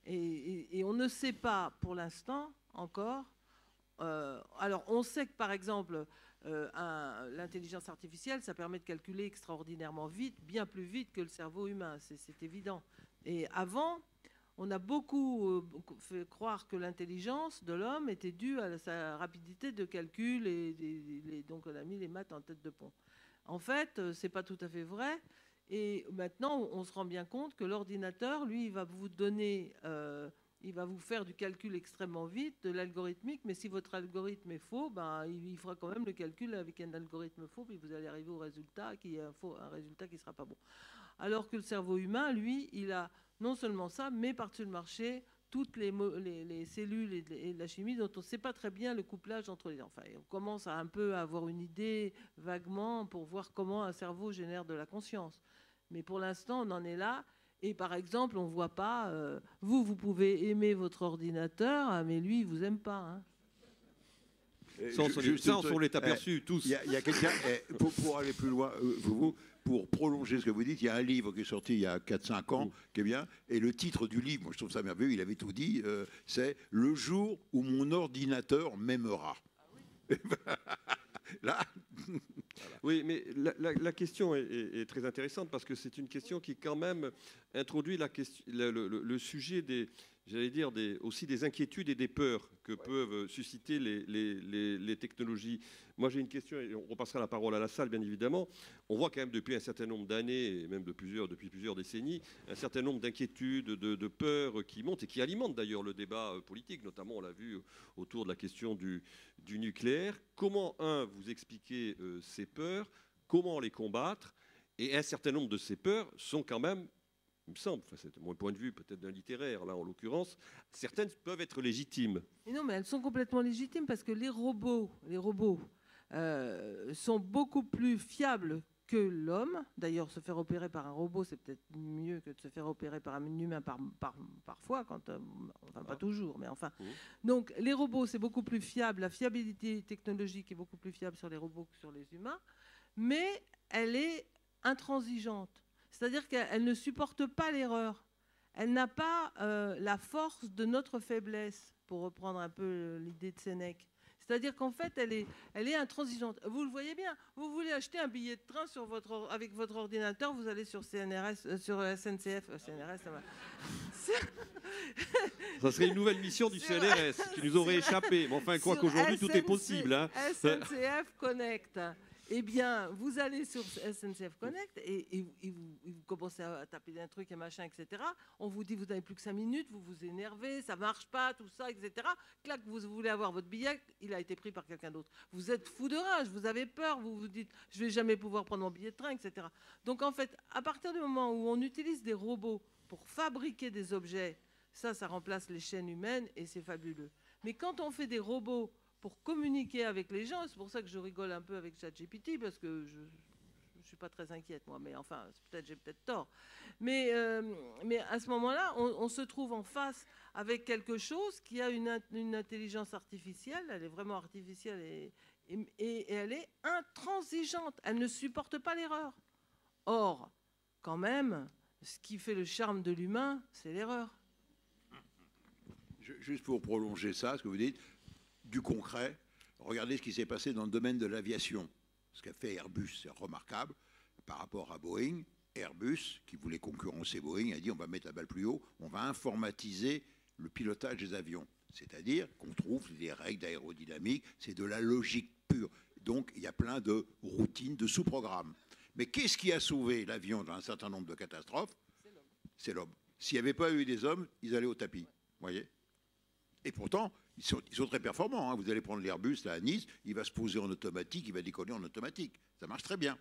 Et on ne sait pas, pour l'instant, encore... alors, on sait que, par exemple, l'intelligence artificielle, ça permet de calculer extraordinairement vite, bien plus vite que le cerveau humain, c'est évident. Et avant, on a beaucoup fait croire que l'intelligence de l'homme était due à sa rapidité de calcul et donc on a mis les maths en tête de pont. En fait, c'est pas tout à fait vrai. Et maintenant, on se rend bien compte que l'ordinateur, lui, il va vous donner, il va vous faire du calcul extrêmement vite, de l'algorithmique, mais si votre algorithme est faux, ben, il fera quand même le calcul avec un algorithme faux, puis vous allez arriver au résultat qui est un résultat qui ne sera pas bon. Alors que le cerveau humain, lui, il a non seulement ça, mais par-dessus le marché, toutes les cellules et la chimie dont on ne sait pas très bien le couplage entre les... Enfin, on commence à un peu avoir une idée vaguement pour voir comment un cerveau génère de la conscience. Mais pour l'instant, on en est là. Et par exemple, on ne voit pas... vous pouvez aimer votre ordinateur, mais lui, il ne vous aime pas. Hein. Ça, on s'en est aperçu tous. Il y a quelqu'un, pour aller plus loin, pour prolonger ce que vous dites, il y a un livre qui est sorti il y a 4-5 ans, qui est bien, et le titre du livre, moi je trouve ça merveilleux, il avait tout dit, c'est « Le jour où mon ordinateur m'aimera ». Là, voilà. Oui, mais la question est très intéressante parce que c'est une question qui quand même introduit le sujet des, j'allais dire, aussi des inquiétudes et des peurs que peuvent susciter les technologies. Moi, j'ai une question, et on repassera la parole à la salle, bien évidemment. On voit quand même depuis un certain nombre d'années, et même depuis plusieurs décennies, un certain nombre d'inquiétudes, de peurs qui montent et qui alimentent d'ailleurs le débat politique, notamment, on l'a vu, autour de la question du nucléaire. Comment, vous expliquez ces peurs, comment les combattre? Et un certain nombre de ces peurs sont quand même, il me semble, enfin, c'est mon point de vue peut-être d'un littéraire, là en l'occurrence, certaines peuvent être légitimes. Et non, mais elles sont complètement légitimes parce que les robots sont beaucoup plus fiables que l'homme. D'ailleurs, se faire opérer par un robot, c'est peut-être mieux que de se faire opérer par un humain parfois, enfin pas toujours, mais enfin. Donc les robots, c'est beaucoup plus fiable, la fiabilité technologique est beaucoup plus fiable sur les robots que sur les humains, mais elle est intransigeante. C'est-à-dire qu'elle ne supporte pas l'erreur. Elle n'a pas la force de notre faiblesse, pour reprendre un peu l'idée de Sénèque. C'est-à-dire qu'en fait, elle est intransigeante. Vous le voyez bien, vous voulez acheter un billet de train avec votre ordinateur, vous allez sur CNRS, sur SNCF, CNRS, ça va. Ça serait une nouvelle mission du CNRS qui nous aurait échappé. Mais enfin, quoi qu'aujourd'hui, tout est possible. Hein. SNCF Connect. Eh bien, vous allez sur SNCF Connect et vous commencez à taper un truc et machin, etc. On vous dit, vous n'avez plus que 5 minutes, vous vous énervez, ça ne marche pas, tout ça, etc. Clac, vous voulez avoir votre billet, il a été pris par quelqu'un d'autre. Vous êtes fou de rage, vous avez peur, vous vous dites, je ne vais jamais pouvoir prendre mon billet de train, etc. Donc, en fait, à partir du moment où on utilise des robots pour fabriquer des objets, ça remplace les chaînes humaines et c'est fabuleux. Mais quand on fait des robots pour communiquer avec les gens, c'est pour ça que je rigole un peu avec ChatGPT, parce que je ne suis pas très inquiète, moi, mais enfin, j'ai peut-être tort. Mais à ce moment-là, on se trouve en face avec quelque chose qui a une intelligence artificielle, elle est vraiment artificielle et elle est intransigeante, elle ne supporte pas l'erreur. Or, quand même, ce qui fait le charme de l'humain, c'est l'erreur. Juste pour prolonger ça, ce que vous dites, du concret, regardez ce qui s'est passé dans le domaine de l'aviation. Ce qu'a fait Airbus, c'est remarquable par rapport à Boeing. Airbus, qui voulait concurrencer Boeing, a dit on va mettre la balle plus haut, on va informatiser le pilotage des avions. C'est-à-dire qu'on trouve des règles d'aérodynamique, c'est de la logique pure. Donc il y a plein de routines, de sous-programmes. Mais qu'est-ce qui a sauvé l'avion dans un certain nombre de catastrophes? C'est l'homme. S'il n'y avait pas eu des hommes, ils allaient au tapis. Vous voyez? Et pourtant, ils sont très performants. Hein. Vous allez prendre l'Airbus là, à Nice, il va se poser en automatique, il va décoller en automatique. Ça marche très bien.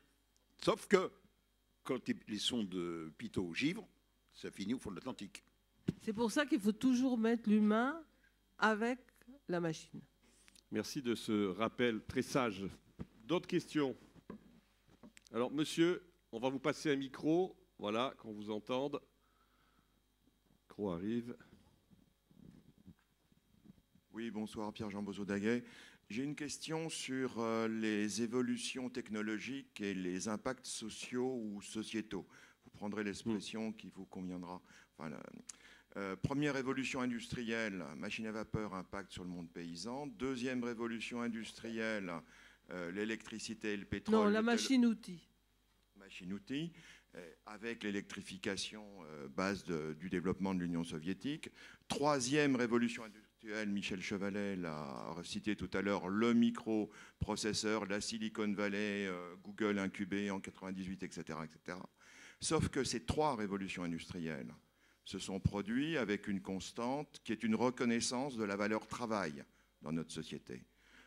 Sauf que, quand les sondes de Pitot givrent, ça finit au fond de l'Atlantique. C'est pour ça qu'il faut toujours mettre l'humain avec la machine. Merci de ce rappel très sage. D'autres questions? Alors, monsieur, on va vous passer un micro, voilà, qu'on vous entende. Le micro arrive. Oui, bonsoir, Pierre-Jean Bozo-Daguet. J'ai une question sur les évolutions technologiques et les impacts sociaux ou sociétaux. Vous prendrez l'expression qui vous conviendra. Enfin, première révolution industrielle, machine à vapeur, impact sur le monde paysan. Deuxième révolution industrielle, l'électricité et le pétrole. Non, la machine-outil. Machine-outil, avec l'électrification, base du développement de l'Union soviétique. Troisième révolution industrielle, Michel Chevalet l'a cité tout à l'heure, le microprocesseur, la Silicon Valley, Google incubé en 98, etc., etc. Sauf que ces trois révolutions industrielles se sont produites avec une constante qui est une reconnaissance de la valeur travail dans notre société.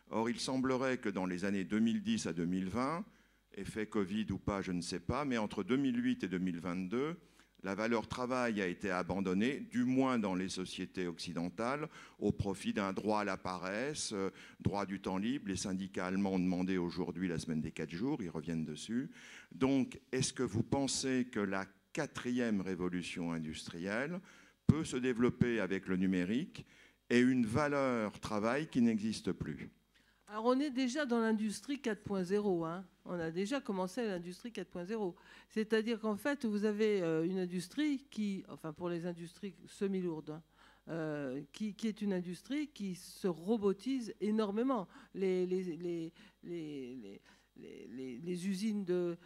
Or, il semblerait que dans les années 2010 à 2020, effet Covid ou pas, je ne sais pas, mais entre 2008 et 2022, la valeur travail a été abandonnée, du moins dans les sociétés occidentales, au profit d'un droit à la paresse, droit du temps libre. Les syndicats allemands ont demandé aujourd'hui la semaine des 4 jours, ils reviennent dessus. Donc, est-ce que vous pensez que la quatrième révolution industrielle peut se développer avec le numérique et une valeur travail qui n'existe plus? Alors, on est déjà dans l'industrie 4.0. Hein. On a déjà commencé l'industrie 4.0. C'est-à-dire qu'en fait, vous avez une industrie qui, enfin pour les industries semi-lourdes, hein, qui est une industrie qui se robotise énormément. Les usines de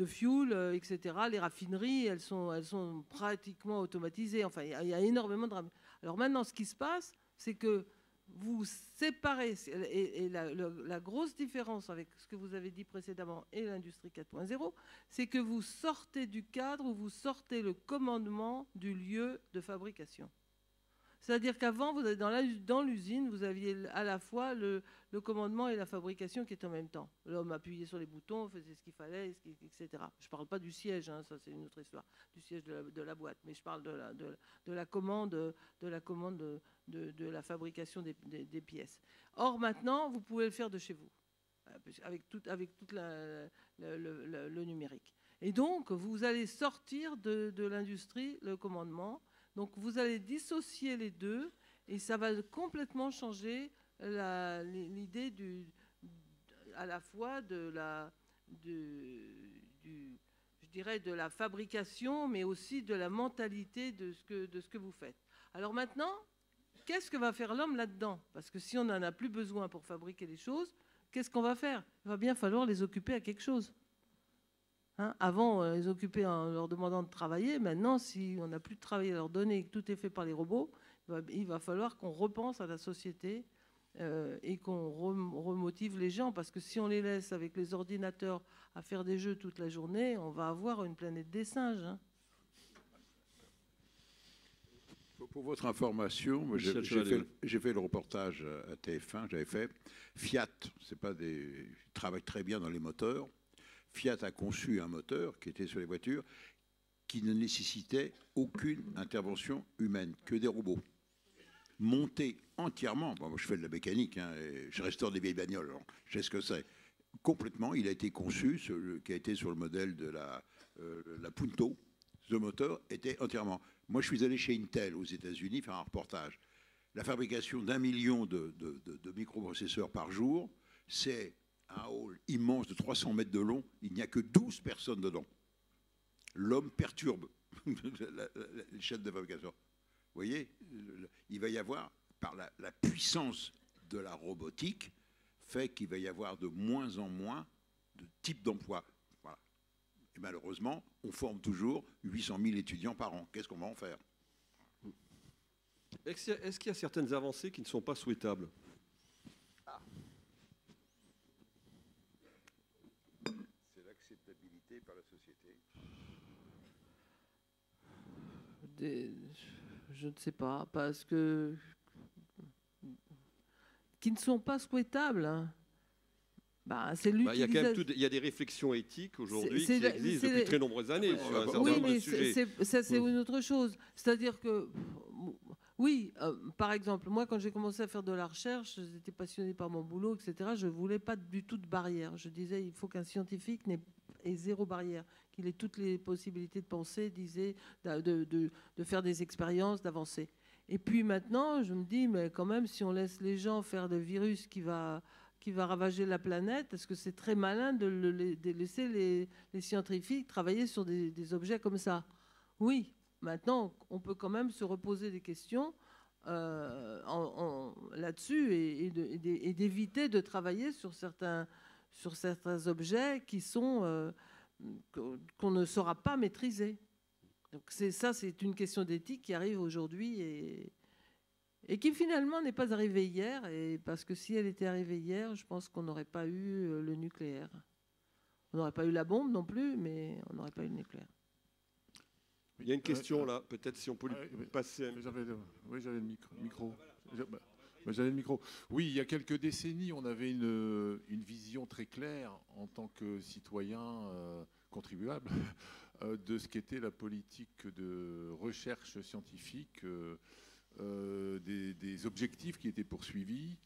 fuel, etc., les raffineries, elles sont pratiquement automatisées. Enfin, il y a énormément de... Alors maintenant, ce qui se passe, c'est que vous séparez, et la grosse différence avec ce que vous avez dit précédemment et l'industrie 4.0, c'est que vous sortez du cadre où vous sortez le commandement du lieu de fabrication. C'est-à-dire qu'avant, vous êtes dans l'usine, vous aviez à la fois le commandement et la fabrication qui étaient en même temps. L'homme appuyait sur les boutons, faisait ce qu'il fallait, etc. Je ne parle pas du siège, hein, ça c'est une autre histoire, du siège de la boîte, mais je parle de la commande, de la fabrication des pièces. Or, maintenant, vous pouvez le faire de chez vous, avec tout le numérique. Et donc, vous allez sortir de l'industrie, le commandement. Donc, vous allez dissocier les deux et ça va complètement changer l'idée à la fois de la fabrication, mais aussi de la mentalité de ce que vous faites. Alors maintenant, qu'est-ce que va faire l'homme là-dedans? Parce que si on n'en a plus besoin pour fabriquer les choses, qu'est-ce qu'on va faire? Il va bien falloir les occuper à quelque chose. Hein, avant, les occuper en leur demandant de travailler. Maintenant, si on n'a plus de travail à leur donner et que tout est fait par les robots, il va falloir qu'on repense à la société et qu'on remotive les gens. Parce que si on les laisse avec les ordinateurs à faire des jeux toute la journée, on va avoir une planète des singes. Hein. Pour votre information, j'ai fait le reportage à TF1, j'avais fait Fiat, ils travaillent très bien dans les moteurs. Fiat a conçu un moteur qui était sur les voitures qui ne nécessitait aucune intervention humaine, que des robots. Montés entièrement, bon, moi je fais de la mécanique, hein, et je restaure des vieilles bagnoles, alors, je sais ce que c'est. Complètement, il a été conçu, qui a été sur le modèle de la Punto. Ce moteur était entièrement... Moi je suis allé chez Intel aux États-Unis faire un reportage. La fabrication d'1 million de microprocesseurs par jour, c'est un hall immense de 300 mètres de long, il n'y a que 12 personnes dedans. L'homme perturbe les chaînes de fabrication. Vous voyez, il va y avoir, par la puissance de la robotique, fait qu'il va y avoir de moins en moins de types d'emplois. Voilà. Et malheureusement, on forme toujours 800 000 étudiants par an. Qu'est-ce qu'on va en faire? Est-ce qu'il y a certaines avancées qui ne sont pas souhaitables? L'acceptabilité par la société. Je ne sais pas, parce que qui ne sont pas souhaitables. Hein. Bah, c'est il y a des réflexions éthiques aujourd'hui qui existent depuis très nombreuses années sur un certain nombre de sujets. Ça, c'est une autre chose. C'est-à-dire que, oui, par exemple, moi, quand j'ai commencé à faire de la recherche, j'étais passionnée par mon boulot, etc. Je ne voulais pas du tout de barrière. Je disais, il faut qu'un scientifique ait zéro barrière, qu'il ait toutes les possibilités de penser, de faire des expériences, d'avancer. Et puis maintenant, je me dis, mais quand même, si on laisse les gens faire des virus qui va ravager la planète, est-ce que c'est très malin de laisser les scientifiques travailler sur des objets comme ça? Oui, maintenant, on peut quand même se reposer des questions là-dessus et d'éviter de travailler sur certains objets qui sont qu'on ne saura pas maîtriser. Donc c'est une question d'éthique qui arrive aujourd'hui et qui finalement n'est pas arrivée hier. Et parce que si elle était arrivée hier, je pense qu'on n'aurait pas eu le nucléaire. On n'aurait pas eu la bombe non plus, mais on n'aurait pas eu le nucléaire. Il y a une question là, peut-être si on peut lui passer. Oui, j'avais le micro. J'avais le micro. Oui, il y a quelques décennies, on avait une vision très claire en tant que citoyen contribuable de ce qu'était la politique de recherche scientifique, des objectifs qui étaient poursuivis.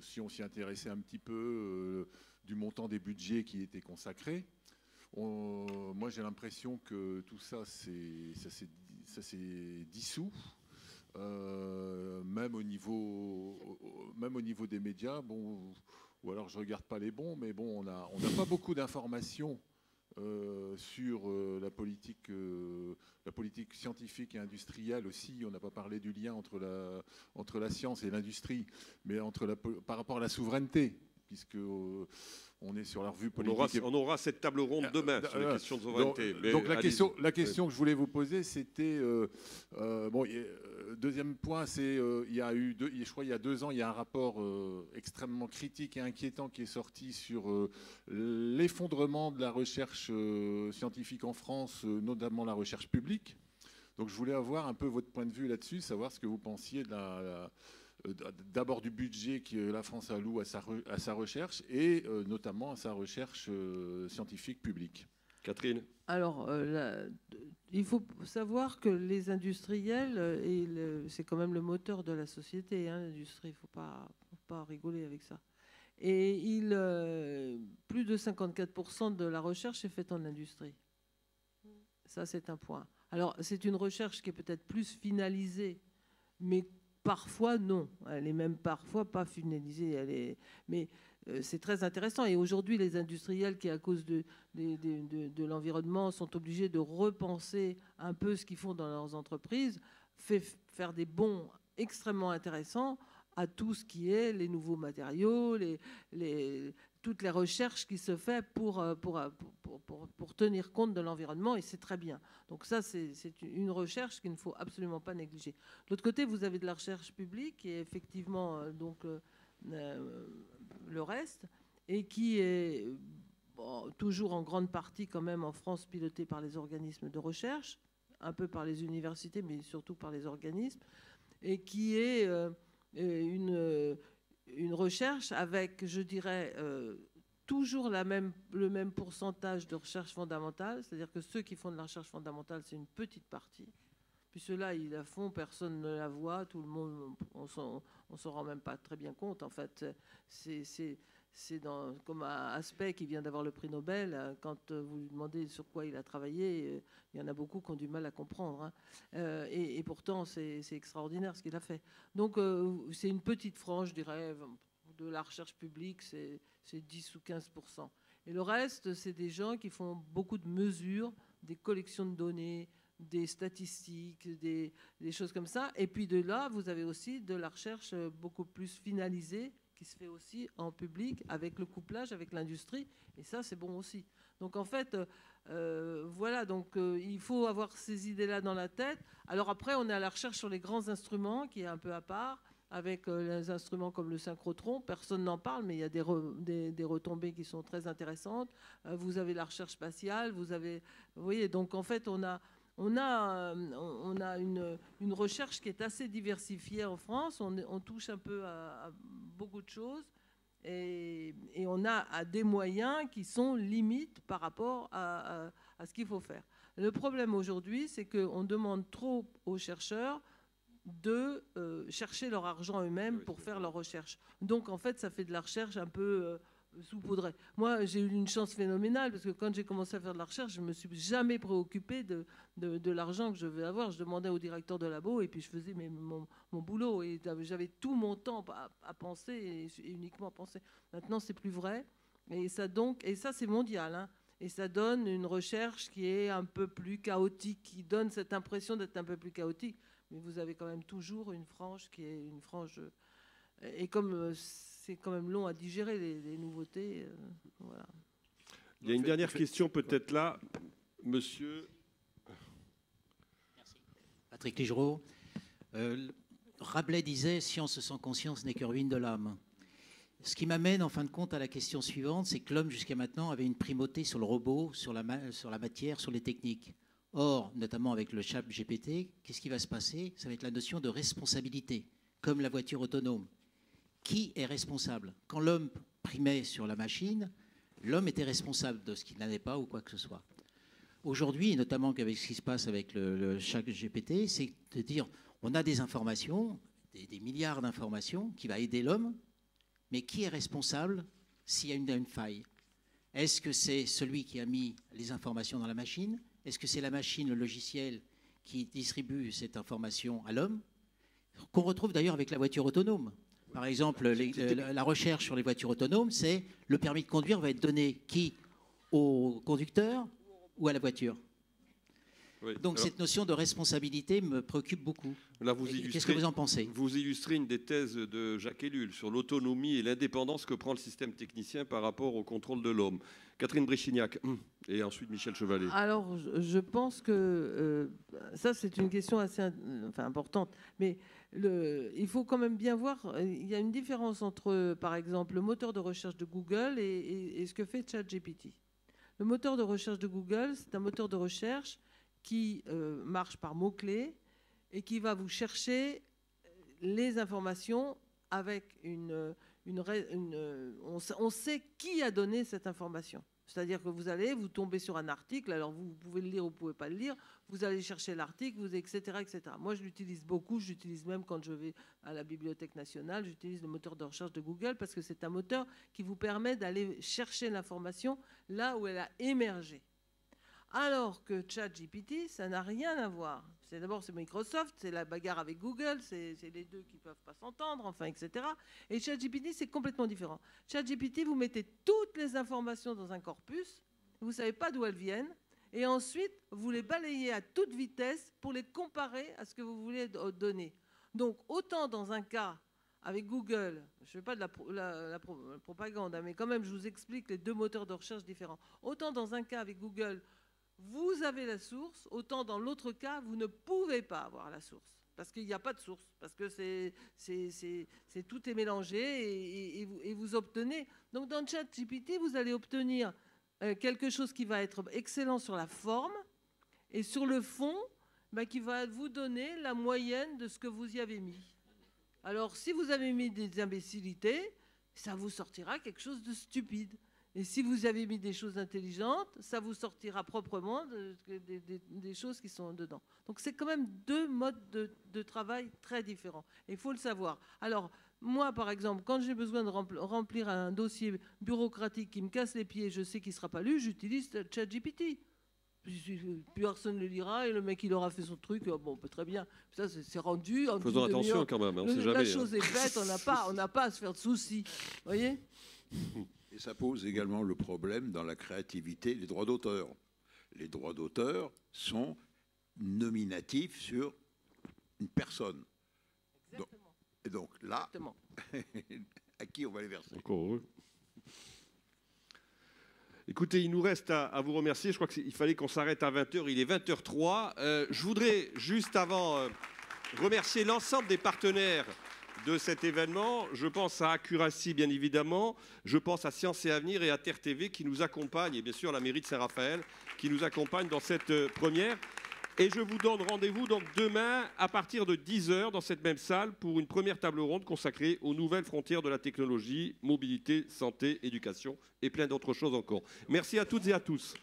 Si on s'y intéressait un petit peu du montant des budgets qui étaient consacrés. Moi, j'ai l'impression que tout ça, ça s'est dissous, même au niveau des médias. Bon, ou alors je regarde pas les bons, mais bon, on n'a pas beaucoup d'informations sur la politique scientifique et industrielle aussi. On n'a pas parlé du lien entre la science et l'industrie, mais par rapport à la souveraineté, puisque on est sur la revue politique. On aura cette table ronde demain sur les questions de souveraineté. Donc la question que je voulais vous poser, c'était deuxième point, c'est je crois il y a 2 ans, il y a un rapport extrêmement critique et inquiétant qui est sorti sur l'effondrement de la recherche scientifique en France, notamment la recherche publique. Donc je voulais avoir un peu votre point de vue là-dessus, savoir ce que vous pensiez d'abord du budget que la France alloue à sa recherche et notamment à sa recherche scientifique publique. Catherine ? Alors, il faut savoir que les industriels, c'est quand même le moteur de la société, hein, l'industrie, il ne faut pas rigoler avec ça. Et plus de 54% de la recherche est faite en industrie. Ça, c'est un point. Alors, c'est une recherche qui est peut-être plus finalisée, mais parfois, non. Elle est même parfois pas finalisée. Mais c'est très intéressant. Et aujourd'hui, les industriels qui, à cause de l'environnement, sont obligés de repenser un peu ce qu'ils font dans leurs entreprises, faire des bons extrêmement intéressants à tout ce qui est les nouveaux matériaux, toutes les recherches qui se font pour tenir compte de l'environnement, et c'est très bien. Donc ça, c'est une recherche qu'il ne faut absolument pas négliger. De l'autre côté, vous avez de la recherche publique, qui est effectivement le reste, et qui est toujours en grande partie quand même en France pilotée par les organismes de recherche, un peu par les universités, mais surtout par les organismes, et qui est une recherche avec, je dirais, toujours le même pourcentage de recherche fondamentale, c'est-à-dire que ceux qui font de la recherche fondamentale, c'est une petite partie. Puis ceux-là, ils la font, personne ne la voit, tout le monde, on s'en rend même pas très bien compte. En fait, c'est comme Aspect qui vient d'avoir le prix Nobel. Quand vous lui demandez sur quoi il a travaillé, il y en a beaucoup qui ont du mal à comprendre. Hein. Et pourtant, c'est extraordinaire ce qu'il a fait. Donc, c'est une petite frange, je dirais, de la recherche publique, c'est 10 ou 15%. Et le reste, c'est des gens qui font beaucoup de mesures, des collections de données, des statistiques, des choses comme ça. Et puis de là, vous avez aussi de la recherche beaucoup plus finalisée qui se fait aussi en public avec le couplage avec l'industrie. Et ça, c'est bon aussi. Donc en fait, voilà, donc il faut avoir ces idées-là dans la tête. Alors après, on est à la recherche sur les grands instruments, qui est un peu à part, avec les instruments comme le synchrotron. Personne n'en parle, mais il y a des retombées qui sont très intéressantes. Vous avez la recherche spatiale, vous voyez, donc en fait, on a une recherche qui est assez diversifiée en France. On touche un peu à beaucoup de choses et on a des moyens qui sont limites par rapport à ce qu'il faut faire. Le problème aujourd'hui, c'est qu'on demande trop aux chercheurs de chercher leur argent eux-mêmes pour faire leur recherche. Donc en fait, ça fait de la recherche un peu saupoudrée. Moi, j'ai eu une chance phénoménale parce que quand j'ai commencé à faire de la recherche, je ne me suis jamais préoccupée de l'argent que je vais avoir. Je demandais au directeur de labo et puis je faisais mon boulot. Et j'avais tout mon temps à penser et uniquement à penser. Maintenant, c'est plus vrai. Et ça, c'est mondial. Hein. Et ça donne une recherche qui est un peu plus chaotique, qui donne cette impression d'être un peu plus chaotique. mais vous avez quand même toujours une frange qui est une frange. Et comme c'est quand même long à digérer les nouveautés, voilà. Il y a une dernière question peut-être là, monsieur. Merci. Patrick Ligereau. Rabelais disait « Science sans conscience n'est que ruine de l'âme ». Ce qui m'amène en fin de compte à la question suivante, c'est que l'homme jusqu'à maintenant avait une primauté sur le robot, sur la matière, sur les techniques. Or, notamment avec le chat GPT, qu'est-ce qui va se passer? Ça va être la notion de responsabilité, comme la voiture autonome. Qui est responsable? Quand l'homme primait sur la machine, l'homme était responsable de ce qu'il n'avait pas ou quoi que ce soit. Aujourd'hui, et notamment avec ce qui se passe avec le chat GPT, c'est de dire on a des informations, des milliards d'informations qui va aider l'homme, mais qui est responsable s'il y a une faille? Est-ce que c'est celui qui a mis les informations dans la machine? Est-ce que c'est la machine, le logiciel, qui distribue cette information à l'homme? Qu'on retrouve d'ailleurs avec la voiture autonome. Par exemple, la recherche sur les voitures autonomes, c'est le permis de conduire va être donné qui? Au conducteur ou à la voiture? Oui. Donc cette notion de responsabilité me préoccupe beaucoup. Qu'est-ce que vous en pensez? Vous illustrez une des thèses de Jacques Ellul sur l'autonomie et l'indépendance que prend le système technicien par rapport au contrôle de l'homme. Catherine Bréchignac et ensuite Michel Chevalet. Alors je pense que ça c'est une question assez importante, mais il faut quand même bien voir, il y a une différence entre par exemple le moteur de recherche de Google et ce que fait ChatGPT. Le moteur de recherche de Google, c'est un moteur de recherche qui marche par mots-clés et qui va vous chercher les informations avec on sait qui a donné cette information. C'est-à-dire que vous tombez sur un article, alors vous pouvez le lire ou vous ne pouvez pas le lire, vous allez chercher l'article, etc., etc. Moi, je l'utilise beaucoup, j'utilise même quand je vais à la Bibliothèque nationale, j'utilise le moteur de recherche de Google parce que c'est un moteur qui vous permet d'aller chercher l'information là où elle a émergé. Alors que ChatGPT, ça n'a rien à voir. D'abord, c'est Microsoft, c'est la bagarre avec Google, c'est les deux qui ne peuvent pas s'entendre, enfin, etc. Et ChatGPT, c'est complètement différent. ChatGPT, vous mettez toutes les informations dans un corpus, vous ne savez pas d'où elles viennent, et ensuite, vous les balayez à toute vitesse pour les comparer à ce que vous voulez donner. Donc, autant dans un cas avec Google, je ne fais pas de la propagande, mais quand même, je vous explique les deux moteurs de recherche différents. Autant dans un cas avec Google, vous avez la source, autant dans l'autre cas, vous ne pouvez pas avoir la source. Parce qu'il n'y a pas de source, parce que tout est mélangé et vous obtenez. Donc dans ChatGPT, vous allez obtenir quelque chose qui va être excellent sur la forme et sur le fond, qui va vous donner la moyenne de ce que vous y avez mis. Alors si vous avez mis des imbécilités, ça vous sortira quelque chose de stupide. Et si vous avez mis des choses intelligentes, ça vous sortira proprement des choses qui sont dedans. Donc c'est quand même deux modes de travail très différents. Il faut le savoir. Alors moi, par exemple, quand j'ai besoin de remplir un dossier bureaucratique qui me casse les pieds, je sais qu'il ne sera pas lu, j'utilise ChatGPT. Puis personne ne le lira et le mec il aura fait son truc, bon, très bien. Ça c'est rendu. Faisons attention quand même, on sait jamais. La chose est faite, on n'a pas à se faire de soucis. Vous voyez? Et ça pose également le problème dans la créativité, les droits d'auteur. Les droits d'auteur sont nominatifs sur une personne. Exactement. Et donc là, exactement. À qui on va les verser? Encore heureux. Écoutez, il nous reste à vous remercier. Je crois qu'il fallait qu'on s'arrête à 20h. Il est 20h03. Je voudrais, juste avant, remercier l'ensemble des partenaires de cet événement. Je pense à Accuracy, bien évidemment. Je pense à Science et Avenir et à Terre TV qui nous accompagnent, et bien sûr la mairie de Saint-Raphaël qui nous accompagne dans cette première. Et je vous donne rendez-vous donc demain à partir de 10h dans cette même salle pour une première table ronde consacrée aux nouvelles frontières de la technologie, mobilité, santé, éducation et plein d'autres choses encore. Merci à toutes et à tous.